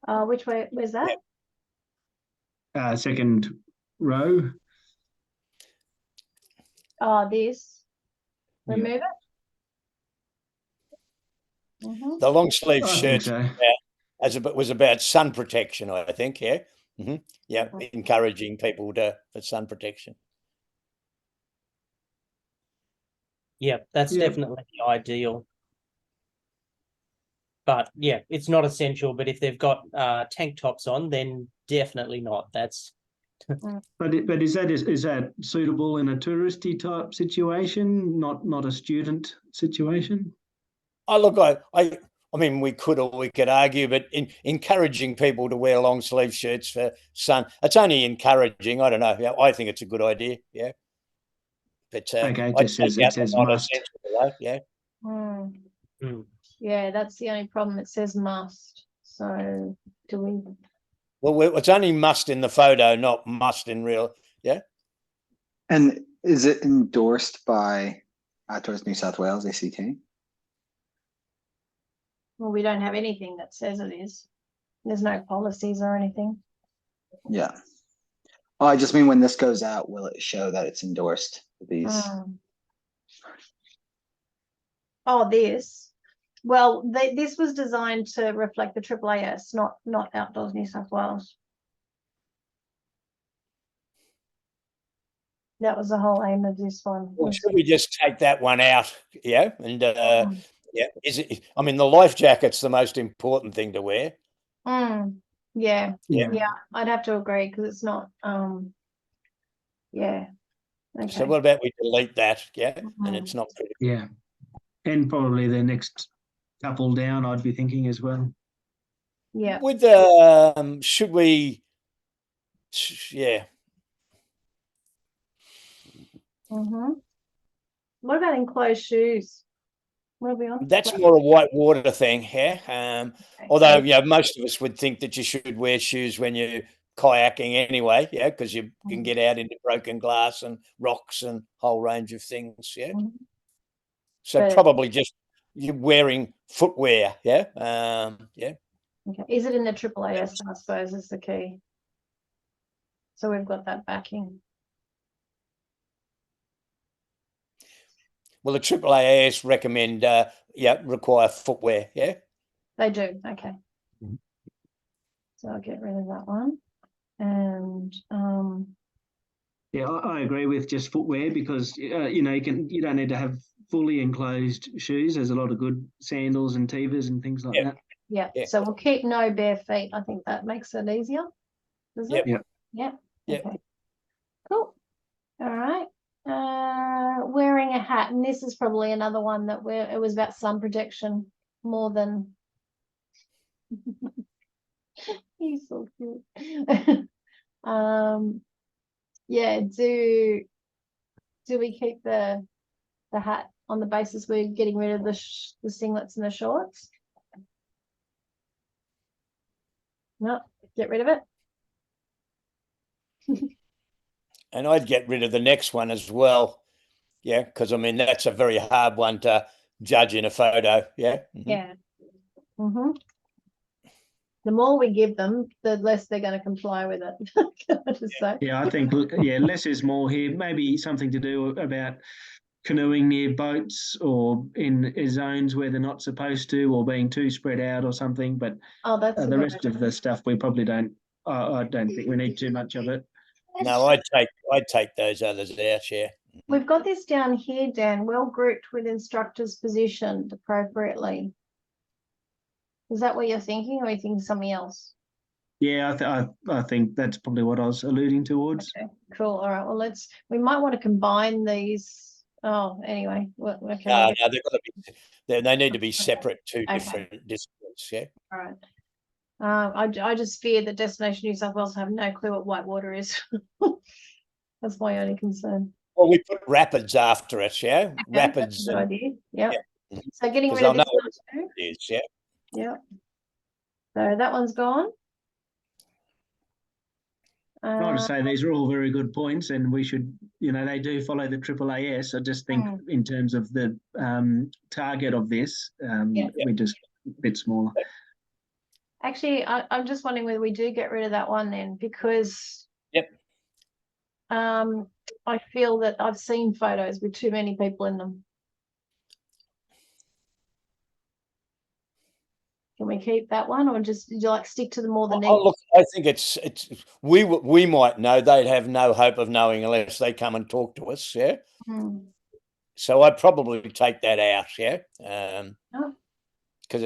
Which way, where's that? Second row. Oh, this. Yeah. Remove it. Mhm. The long sleeve I think shirts so. was about sun protection, I think. Yeah. Yeah. Mhm. Encouraging people for sun protection. Yeah, that's Yeah. definitely the ideal. But yeah, it's not essential. But if they've got tank tops on, then definitely not. That's But is that suitable in a touristy type situation, not a student situation? Oh, look, I mean, we could argue, but encouraging people to wear long sleeve shirts for sun, it's only encouraging. I don't know. Yeah, I think it's a good idea. Yeah. But Okay, it I'd just take says out the not must. essential, though. Yeah. Mm. Yeah, that's the only problem. It says must. So do we? Well, it's only must in the photo, not must in real. Yeah. And is it endorsed by Outdoors New South Wales, ACT? Well, we don't have anything that says it is. There's no policies or anything. Yeah. Oh, I just mean when this goes out, will it show that it's endorsed for these? Oh, this. Well, this was designed to reflect the AAAS, not Outdoors New South Wales. That was the whole aim of this one. Well, was- should we just take that one out? Yeah. And yeah, is it? I mean, the life jacket's the most important thing to wear. Yeah, Yeah. yeah, I'd have to agree because it's not. Yeah. Okay. So what about we delete that? Yeah, and it's not critical. Yeah, and probably the next couple down, I'd be thinking as well. Yeah. With should we? Yeah. What about enclosed shoes? What are we on? That's more a white water thing, yeah. Okay. Although, you know, most of us would think that you should wear shoes when you're kayaking anyway, yeah, because you can get out into broken glass and rocks and whole range of things, yeah. So But- probably just you're wearing footwear, yeah. Yeah. Okay. Is it in the AAAS? I suppose is the key. So we've got that backing. Well, the AAAS recommend, require footwear, yeah. They do. Okay. So I'll get rid of that one. And Yeah, I agree with just footwear because you don't need to have fully enclosed shoes. There's a lot of good sandals and tivas and things like that. yeah. Yeah. So we'll keep no bare feet. I think that makes it easier. Does it? Yep. Yeah. Yep. Okay. Cool. All right. Wearing a hat, and this is probably another one that it was about sun protection more than. He's so cute. Yeah. Do we keep the hat on the basis we're getting rid of the singlets and the shorts? No, get rid of it. And I'd get rid of the next one as well. Yeah, because I mean that's a very hard one to judge in a photo. Yeah. Yeah. The more we give them, the less they're going to comply with it. Can I just say? Yeah, I think less is more here. Maybe something to do about canoeing near boats or in zones where they're not supposed to, or being too spread out or something. But That's the rest of the stuff we probably don't. I don't think we need too much of it. No, I'd take those others out. Yeah. We've got this down here, Dan. Well grouped with instructors positioned appropriately. Is that what you're thinking, or are you thinking something else? Yeah, I think that's probably what I was alluding towards. Okay, cool. All right. Well, we might want to combine these. Oh, anyway. Well, okay. No, they've got to be. They need to be separate, two Okay. different disciplines. Yeah. All right. I just fear that Destination New South Wales have no clue what whitewater is. That's my only concern. Well, we put rapids after it. Yeah, Okay, rapids. that's a good idea. Yep. Yeah. So getting 'Cause rid of they'll this know one too. it is. Yeah. Yep. So that one's gone. Trying to Uh, say these are all very good points, and we should, they do follow the AAAS. I just think in terms of the target of this, Yeah. we just a bit smaller. Actually, I'm just wondering whether we do get rid of that one then, because Yep. I feel that I've seen photos with too many people in them. Can we keep that one, or just do you like stick to the more the negative? Look, I think it's we might know. They'd have no hope of knowing unless they come and talk to us. Yeah. So I'd probably take that out. Yeah. Because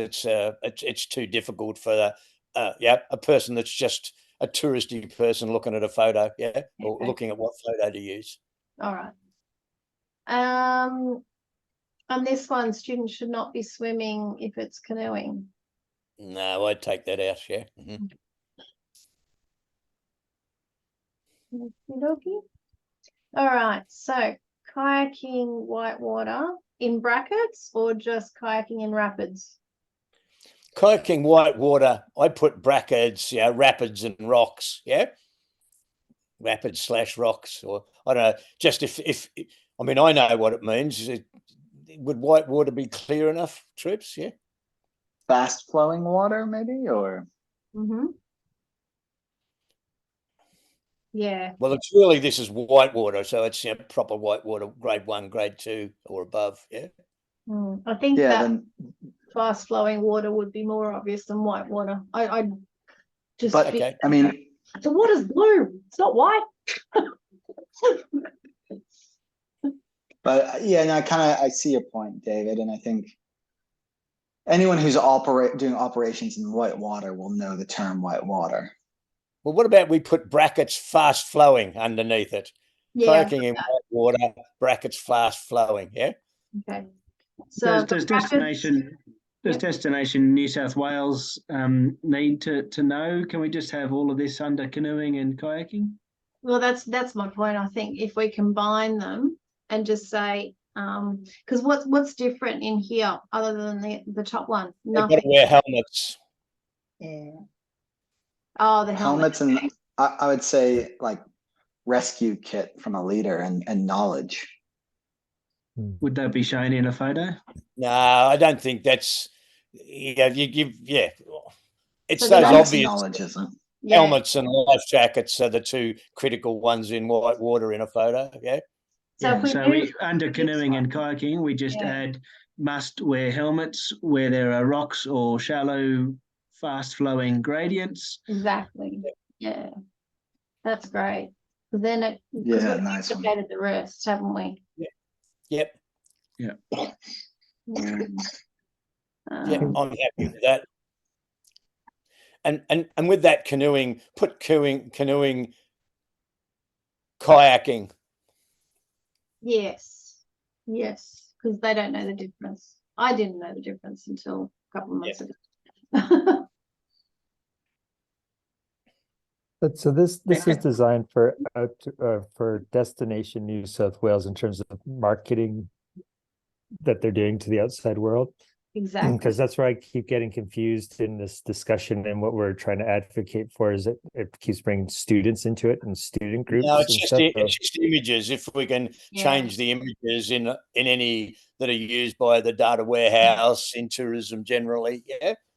it's too difficult for a person that's just a touristy person looking at a photo. Yeah. Or Okay. looking at what photo to use. All right. On this one, students should not be swimming if it's canoeing. No, I'd take that out. Yeah. Mhm. Okey-dokey. All right, so kayaking whitewater in brackets or just kayaking in rapids? Kayaking whitewater, I'd put brackets, rapids and rocks. Yeah. Rapids/rocks, or I don't know. Just if I mean, I know what it means. Would whitewater be clear enough, Trips? Yeah. Fast flowing water, maybe, or Yeah. Well, it's really, this is whitewater, so it's proper whitewater, grade 1, grade 2, or above. Yeah. I think yeah, that then. fast flowing water would be more obvious than whitewater. I just But feel- Okay. I mean, the water's blue. It's not white. but yeah, no, I see your point, David, and I think anyone who's doing operations in white water will know the term white water. Well, what about we put brackets fast flowing underneath it? Yeah. Kayaking in whitewater, brackets fast flowing. Yeah. Okay. So Does brackets- Destination New South Wales need to know? Can we just have all of this under canoeing and kayaking? Well, that's my point. I think if we combine them and just say, because what's different in here other than the top one? They've got Nothing. to wear helmets. Yeah. Oh, the helmet. Helmets, and I would say like rescue kit from a leader and knowledge. Would that be shown in a photo? No, I don't think that's. You give. Yeah. It's So those that's obvious knowledge, isn't it? Yeah. helmets and life jackets are the two critical ones in white water in a photo. Yeah. So if we So do we under canoeing one. and kayaking, we just Yeah. add must wear helmets where there are rocks or shallow, fast flowing gradients. Exactly. Yeah. That's great. Because then it because Yeah, we've nice one. indicated the rest, haven't we? Yep. Yeah. Yeah, Um, I'm happy with that. And with that canoeing, put canoeing, kayaking. yes. Yes. Because they don't know the difference. I didn't know the difference until a couple of months ago. But so this is designed for Destination New South Wales in terms of marketing that they're doing to the outside world. Exactly. Because that's where I keep getting confused in this discussion, and what we're trying to advocate for is it keeps bringing students into it and student groups. No, and it's stuff. just images. If we can Yeah. change the images in any that are used by the data warehouse in tourism generally,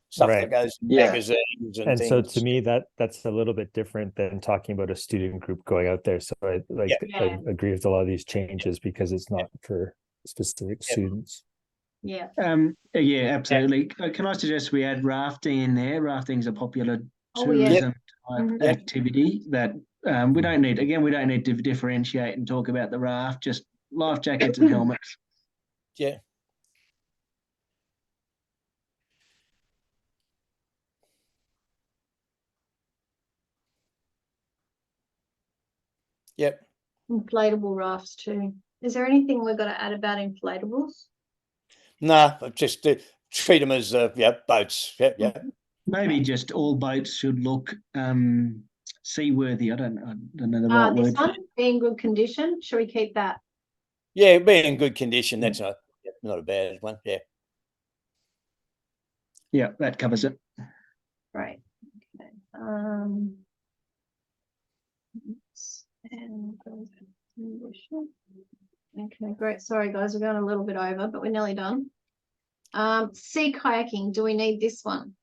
stuff Right. that goes in Yeah. magazines and things. So to me that's a little bit different than talking about a student group going out there. So I Yeah. agree with a lot of these changes because it's not for specific students. Yeah. Yeah, absolutely. Can I suggest we add rafting in there? Rafting's a popular Oh, yeah. tourism type Mhm. activity that we don't need to differentiate and talk about the raft, just life jackets and helmets. Yeah. Yep. Inflatable rafts too. Is there anything we've got to add about inflatables? No, just treat them as boats. Yeah. Maybe just all boats should look seaworthy. I don't know the right This word. one, be in good condition. Shall we keep that? Yeah, be in good condition. That's not a bad one. Yeah. Yeah, that covers it. Right. Okay. And okay, great. Sorry, guys, we're going a little bit over, but we're nearly done. Sea kayaking. Do we need this one?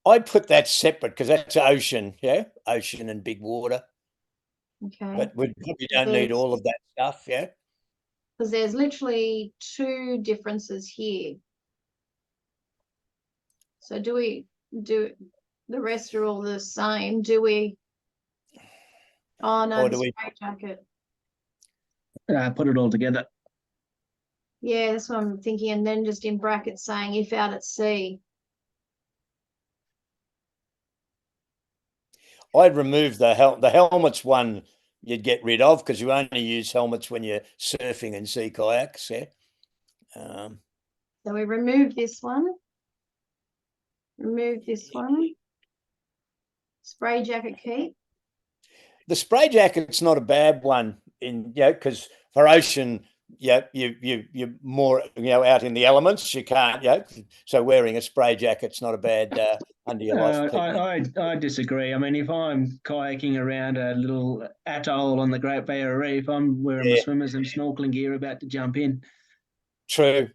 I put that separate because that's ocean, yeah, ocean and big water. Okay. But we probably don't need all of that stuff, yeah. Because there's literally two differences here. So do we do the rest are all the same? Do we? Oh no, Or the do we- spray jacket. Put it all together. Yeah, that's what I'm thinking. And then just in brackets saying if out at sea. I'd remove the helmets one you'd get rid of because you only use helmets when you're surfing and sea kayaks, yeah. So we remove this one. Remove this one. Spray jacket keep. The spray jacket's not a bad one because for ocean, you're more out in the elements. You can't, so wearing a spray jacket's not a bad under your life. I disagree. I mean, if I'm kayaking around a little atoll on the Great Barrier Reef, I'm wearing my swimmers and snorkeling gear about to jump in. True.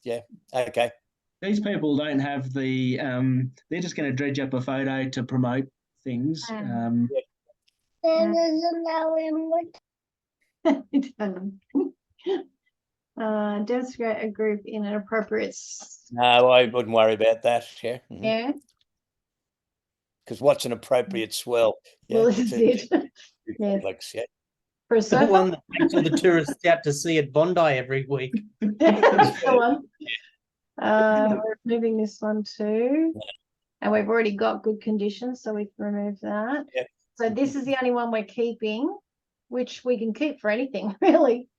Yeah. Okay. These people don't have the. They're just going to dredge up a photo to promote things. Demonstrate a group in an appropriate. No, I wouldn't worry about that. Yeah. Yeah. Because what's an appropriate swell? Well, this is it. Yeah. Complex, yeah. For a The surfer. one that takes all the tourists out to see at Bondi every week. That's the one. We're removing this one too. And we've already got good conditions, so we can remove that. Yep. So this is the only one we're keeping, which we can keep for anything, really.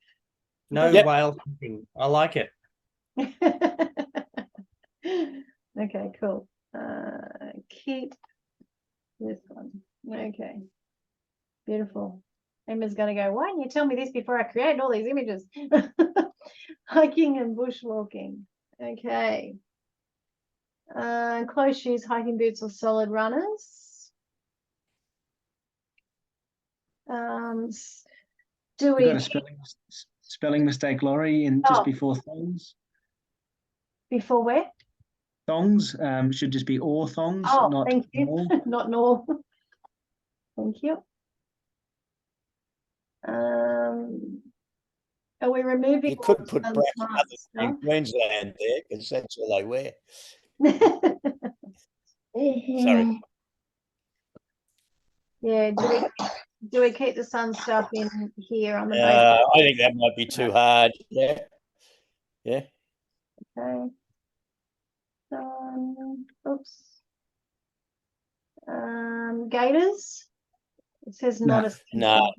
No Yep. whale hunting. I like it. Okay, cool. Keep this one. Okay. Beautiful. Emma's going to go, why didn't you tell me this before I created all these images? Hiking and bushwalking. Okay. Closed shoes, hiking boots, or solid runners. Do We we got a spelling mistake, Laurie, in just before thongs. before where? Thongs should just be or thongs, not thank you. nor. Not nor. Thank you. Are we removing? You could put all brackets smart other than stuff? Queensland there because that's all they wear. Sorry. Yeah. Do we keep the sun stuff in here on the base? I think that might be too hard. Yeah. Yeah. Okay. Oops. Gators. It says not a. No.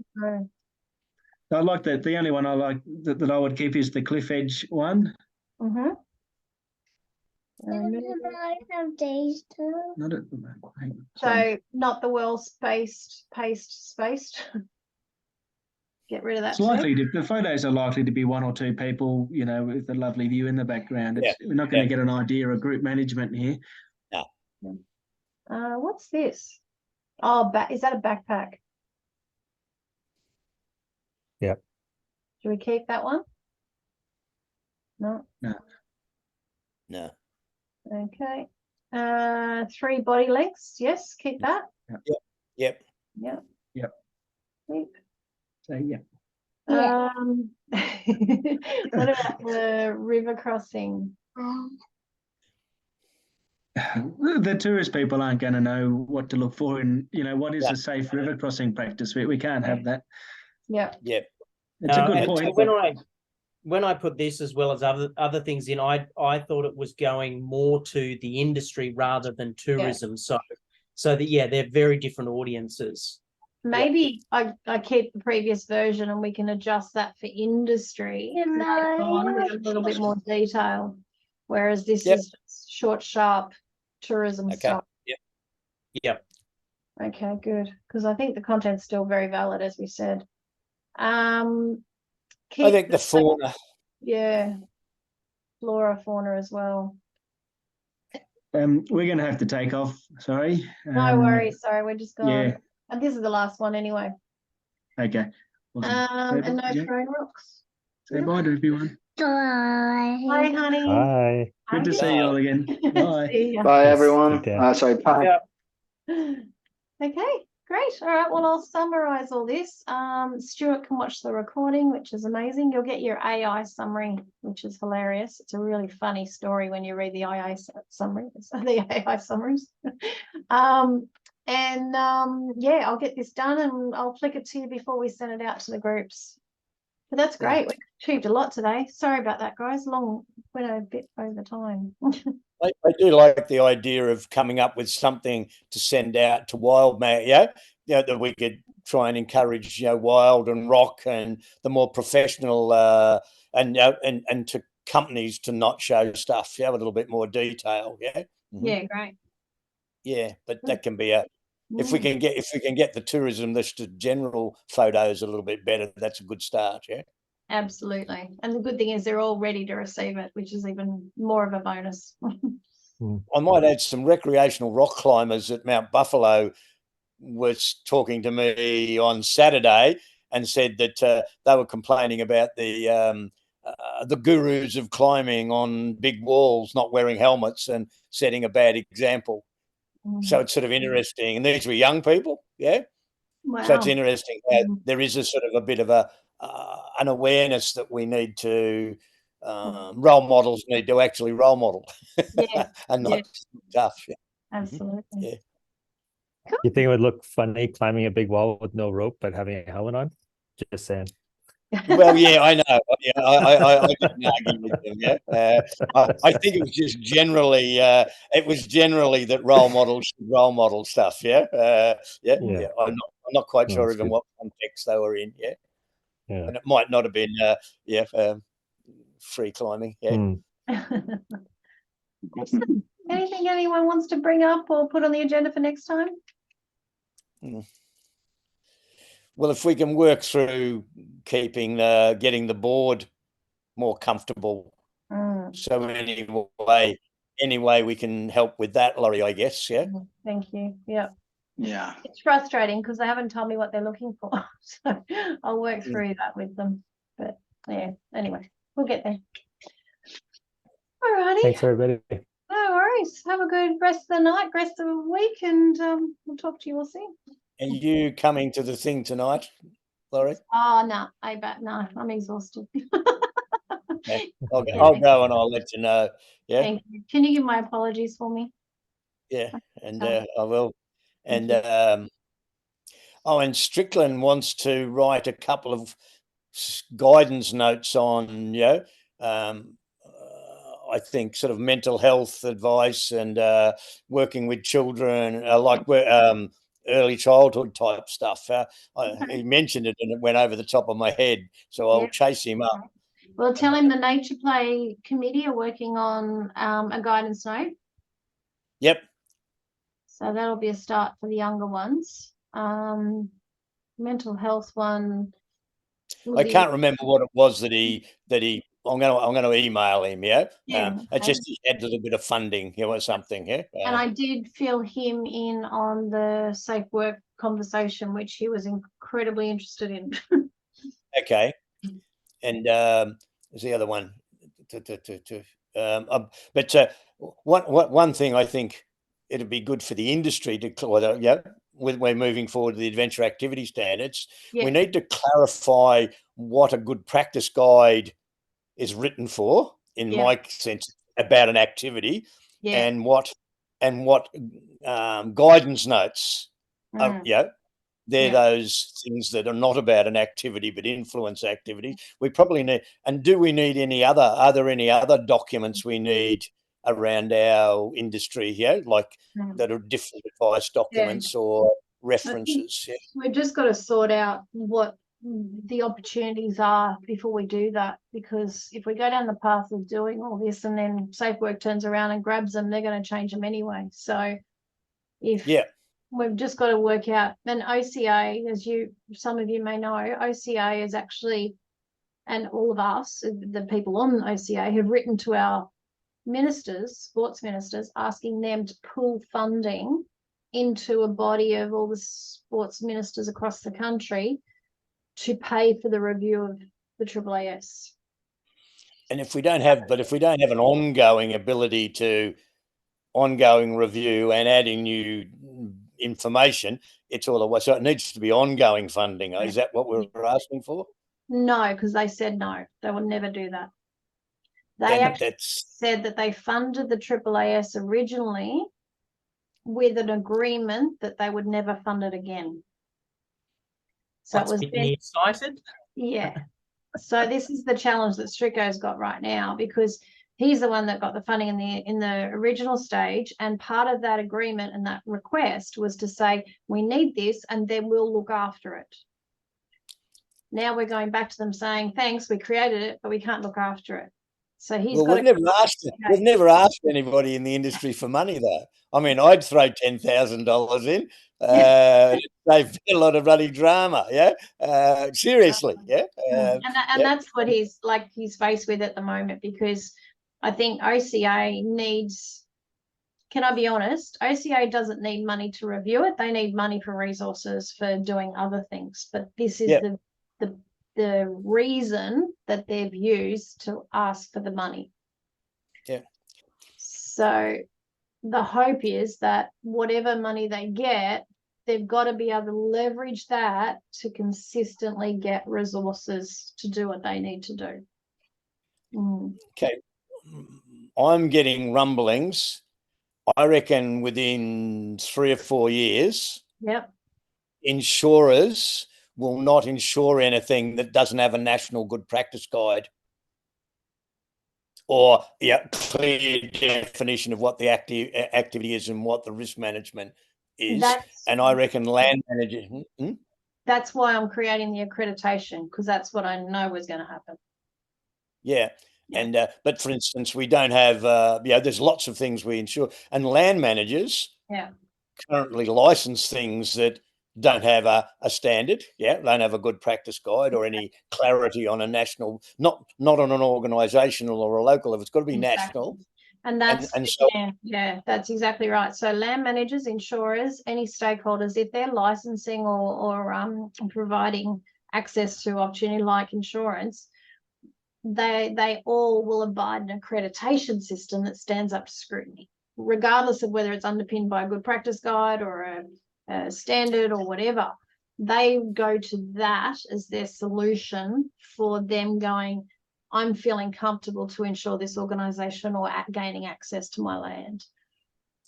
I like that. The only one I like that I would keep is the cliff edge one. Mm-hmm. have days too. Not at the moment. So not the well spaced. Get rid of that. It's likely to, the photos are likely to be one or two people, with a lovely view in the background. We're not going to get an idea of group management here. No. What's this? Oh, is that a backpack? Yeah. Should we keep that one? No. No. Okay. 3 body lengths. Yes, keep that. Yep. Yep. So yeah. What about the river crossing? The tourist people aren't going to know what to look for in, what is a safe river crossing practice. We can't have that. Yeah. Yep. It's a good point. When I put this as well as other things in, I thought it was going more to the industry rather than tourism. So that they're very different audiences. Maybe I keep the previous version and we can adjust that for industry. With a little bit more detail. Whereas this is short, sharp tourism stuff. Yep. Okay, good. Because I think the content's still very valid, as we said. I think the fauna. Yeah. Flora, fauna as well. We're going to have to take off. Sorry. No worries. Sorry, we're just going. Yeah. And this is the last one anyway. Okay. Awesome. And no Yeah. throwing rocks. Say bye to everyone. Bye. Hi, honey. Bye. Good to Hi. see you all again. Bye. See ya. Bye, Yes, everyone. take care. Sorry, bye. Okay, great. All right, well, I'll summarize all this. Stuart can watch the recording, which is amazing. You'll get your AI summary, which is hilarious. It's a really funny story when you read the AI summary, the AI summaries. Yeah, I'll get this done and I'll flick it to you before we send it out to the groups. But that's great. We've achieved a lot today. Sorry about that, guys. Went a bit over time. I do like the idea of coming up with something to send out to wild man, that we could try and encourage, wild and rock and the more professional and to companies to not show stuff, with a little bit more detail, Yeah, great. Yeah, but that can be if we can get the tourism list to general photos a little bit better, that's a good start, Absolutely. And the good thing is they're all ready to receive it, which is even more of a bonus. I might add some recreational rock climbers at Mount Buffalo was talking to me on Saturday and said that they were complaining about the gurus of climbing on big walls not wearing helmets and setting a bad example. So it's sort of interesting. And these were young people, Wow. So it's interesting that there is a sort of a bit of an awareness that we need to role models need to actually role model, and not tough. Absolutely. Yeah. Cool. You think it would look funny climbing a big wall with no rope but having a helmet on? Just saying. Well, yeah, I know. Yeah, I didn't argue with them. I think it was just generally, that role models should role model stuff. Yeah. I'm not quite No, sure that's even good. what context they were in. Yeah. Yeah. And it might not have been, free climbing. Yeah. Awesome. Anything anyone wants to bring up or put on the agenda for next time? Well, if we can work through getting the board more comfortable, so any way we can help with that, Laurie, I guess. Yeah. Thank you. Yeah. Yeah. It's frustrating because they haven't told me what they're looking for, so I'll work through that with them. But yeah, anyway, we'll get there. All righty. Thanks, everybody. No worries. Have a good rest of the night, rest of the week, and we'll talk to you all soon. Are you coming to the thing tonight, Laurie? Oh, no, no, I'm exhausted. Yeah. I'll go and I'll let you know. Yeah. Thank you. Can you give my apologies for me? Yeah, and I will. Thank And and Strickland wants to write a couple of guidance notes on, I think sort of mental health advice and working with children, early childhood type stuff. He mentioned it and it went over the top of my head, so I'll chase him up. Well, tell him the Nature Play Committee are working on a guidance note. Yep. So that'll be a start for the younger ones. Mental health one. I can't remember what it was that he. I'm going to email him. Yeah. It just he had a little bit of funding, or something. Yeah. And I did fill him in on the safe work conversation, which he was incredibly interested in. Okay. And there's the other one. But one thing I think it'd be good for the industry to, we're moving forward to the adventure activity standards. Yeah. We need to clarify what a good practice guide is written for, in my sense, about an activity, and what guidance notes. They're those things that are not about an activity but influence activity. We probably need. And do we need are there any other documents we need around our industry here, that are different advice documents or references? Yeah. We've just got to sort out what the opportunities are before we do that, because if we go down the path of doing all this and then Safe Work turns around and grabs them, they're going to change them anyway. So we've just got to work out. And OCA, as some of you may know, OCA is actually, and all of us, the people on OCA, have written to our ministers, sports ministers, asking them to pool funding into a body of all the sports ministers across the country to pay for the review of the AAAS. And if we don't have an ongoing ability to ongoing review and adding new information, it's all away. So it needs to be ongoing funding. Is that what we're asking for? No, because they said no, they would never do that. They Then actually said that they funded the AAAS originally with an agreement that they would never fund it again. So What's it was been excited? yeah. So this is the challenge that Strico's got right now, because he's the one that got the funding in the original stage, and part of that agreement and that request was to say we need this and then we'll look after it. Now we're going back to them saying thanks, we created it, but we can't look after it. So he's got. We've never asked anybody in the industry for money though. I mean, I'd throw $10,000 in. They've a lot of bloody drama. Yeah, seriously. Yeah, and that's what he's faced with at the moment, because I think OCA needs. Can I be honest? OCA doesn't need money to review it. They need money for resources for doing other things. But this is the reason that they've used to ask for the money. Yeah. So the hope is that whatever money they get, they've got to be able to leverage that to consistently get resources to do what they need to do. Okay. I'm getting rumblings. I reckon within 3 or 4 years, insurers will not insure anything that doesn't have a national good practice guide or clear definition of what the activity is and what the risk management is. And I reckon land managers. That's why I'm creating the accreditation, because that's what I know was going to happen. Yeah. And but for instance, we don't have there's lots of things we insure, and land managers currently license things that don't have a standard, don't have a good practice guide or any clarity on a national, not on an organisational or a local level. It's got to be national. And that's that's exactly right. So land managers, insurers, any stakeholders, if they're licensing or providing access to opportunity like insurance, they all will abide an accreditation system that stands up to scrutiny, regardless of whether it's underpinned by a good practice guide or a standard or whatever. They go to that as their solution for them going, I'm feeling comfortable to ensure this organisation or gaining access to my land.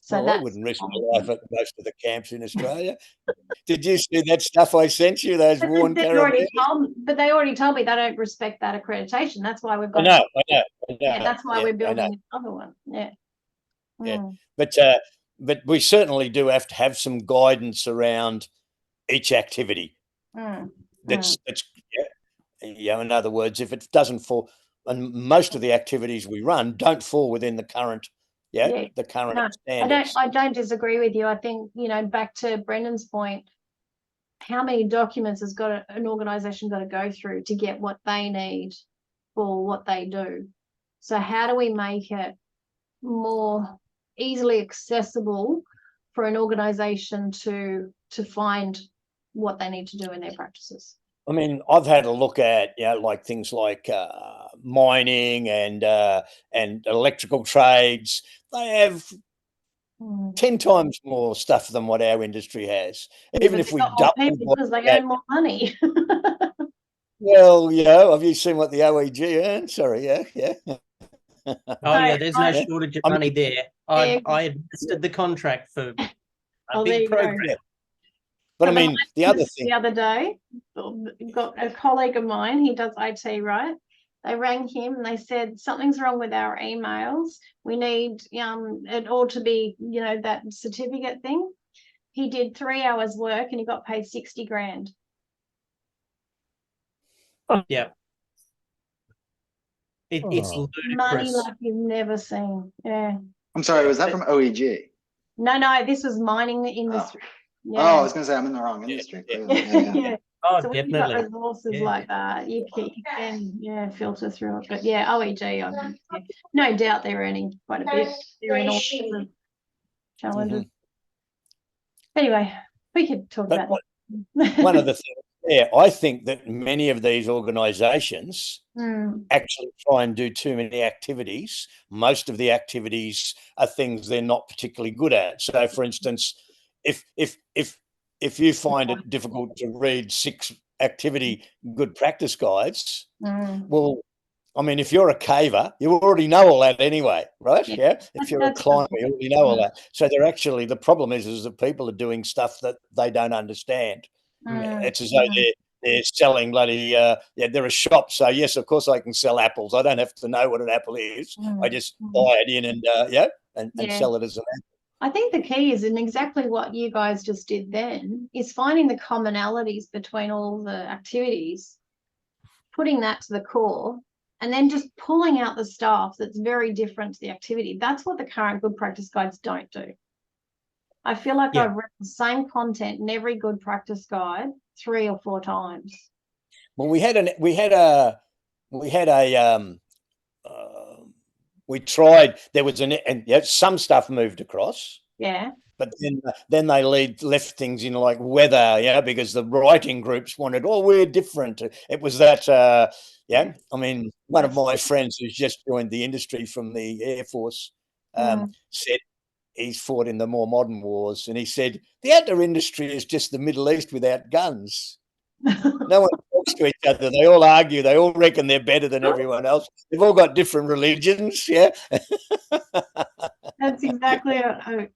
So I wouldn't risk my life at most of the camps in Australia. Did you see that stuff I sent you? Those worn carabiners? But they already told me they don't respect that accreditation. That's why we've got. I know. Yeah, that's why we're building this other one. Yeah. But we certainly do have to have some guidance around each activity. That's in other words, if it doesn't fall, and most of the activities we run don't fall within the current the current standards. I don't disagree with you. I think, back to Brendan's point, how many documents has an organisation got to go through to get what they need for what they do? So how do we make it more easily accessible for an organisation to find what they need to do in their practices? I mean, I've had a look at like things like mining and electrical trades. They have 10 times more stuff than what our industry has. Even if we double, because they earn more money. Well, have you seen what the OEG earns? Sorry, yeah. There's no shortage of money there. I administered the contract for a big program. But I mean, the other thing. The other day, got a colleague of mine, he does IT, right? They rang him and they said, something's wrong with our emails. We need it all to be, that certificate thing. He did 3 hours work and he got paid 60 grand. Yeah. It's ludicrous. Money like you've never seen. Yeah. I'm sorry, was that from OEG? No, this was mining industry. Oh, I was going to say I'm in the wrong industry. Yeah. Oh, so definitely. When you've got resources like that, you can filter through it. But OEG, no doubt they're earning quite a bit. They're in all sorts of challenges. Anyway, we could talk about one of the things fair, I think that many of these organisations Mm, actually try and do too many activities. Most of the activities are things they're not particularly good at. So, for instance, if you find it difficult to read 6 activity good practice guides, mm. well, I mean, if you're a caver, you already know all that anyway, right? Yeah. If you're a That's climber, you already know all Mm. that. So they're actually, the problem is that people are doing stuff that they don't understand. Mm, It's as though they're selling bloody they're a shop. So yes, of course I can sell apples. I don't have to know what an apple is. I just buy it in and and Yeah. sell it as an apple. I think the key is in exactly what you guys just did then, is finding the commonalities between all the activities, putting that to the core, and then just pulling out the stuff that's very different to the activity. That's what the current good practice guides don't do. I feel like Yeah. I've read the same content in every good practice guide 3 or 4 times. Well, we tried. There was some stuff moved across. Yeah. But then they left things in like weather, because the writing groups wanted, we're different. It was that, I mean, one of my friends who's just joined the industry from the Air Force said he's fought in the more modern wars, and he said the outdoor industry is just the Middle East without guns. No one talks to each other. They all argue. They all reckon they're better than everyone else. They've all got different religions. Yeah. That's exactly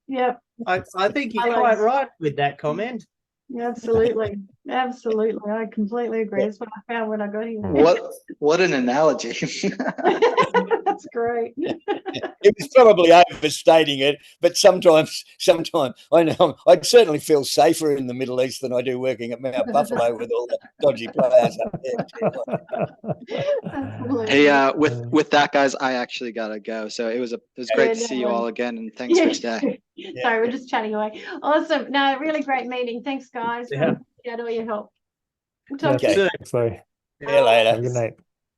yep. I think you're Alex. quite right with that comment. Yeah, absolutely. Absolutely. I completely agree. That's what I found when I got here. What an analogy. That's great. It was probably overstating it, but sometimes I know I'd certainly feel safer in the Middle East than I do working at Mount Buffalo with all the dodgy players up there. Absolutely. Hey, with that, guys, I actually gotta go. So it was great to see you all again, and thanks for today. Sorry, we're just chatting away. Awesome. No, really great meeting. Thanks, guys. Yeah. Appreciate all your help. We'll Yeah, talk to you Okay. thanks, Larry. See you later. Have a good night.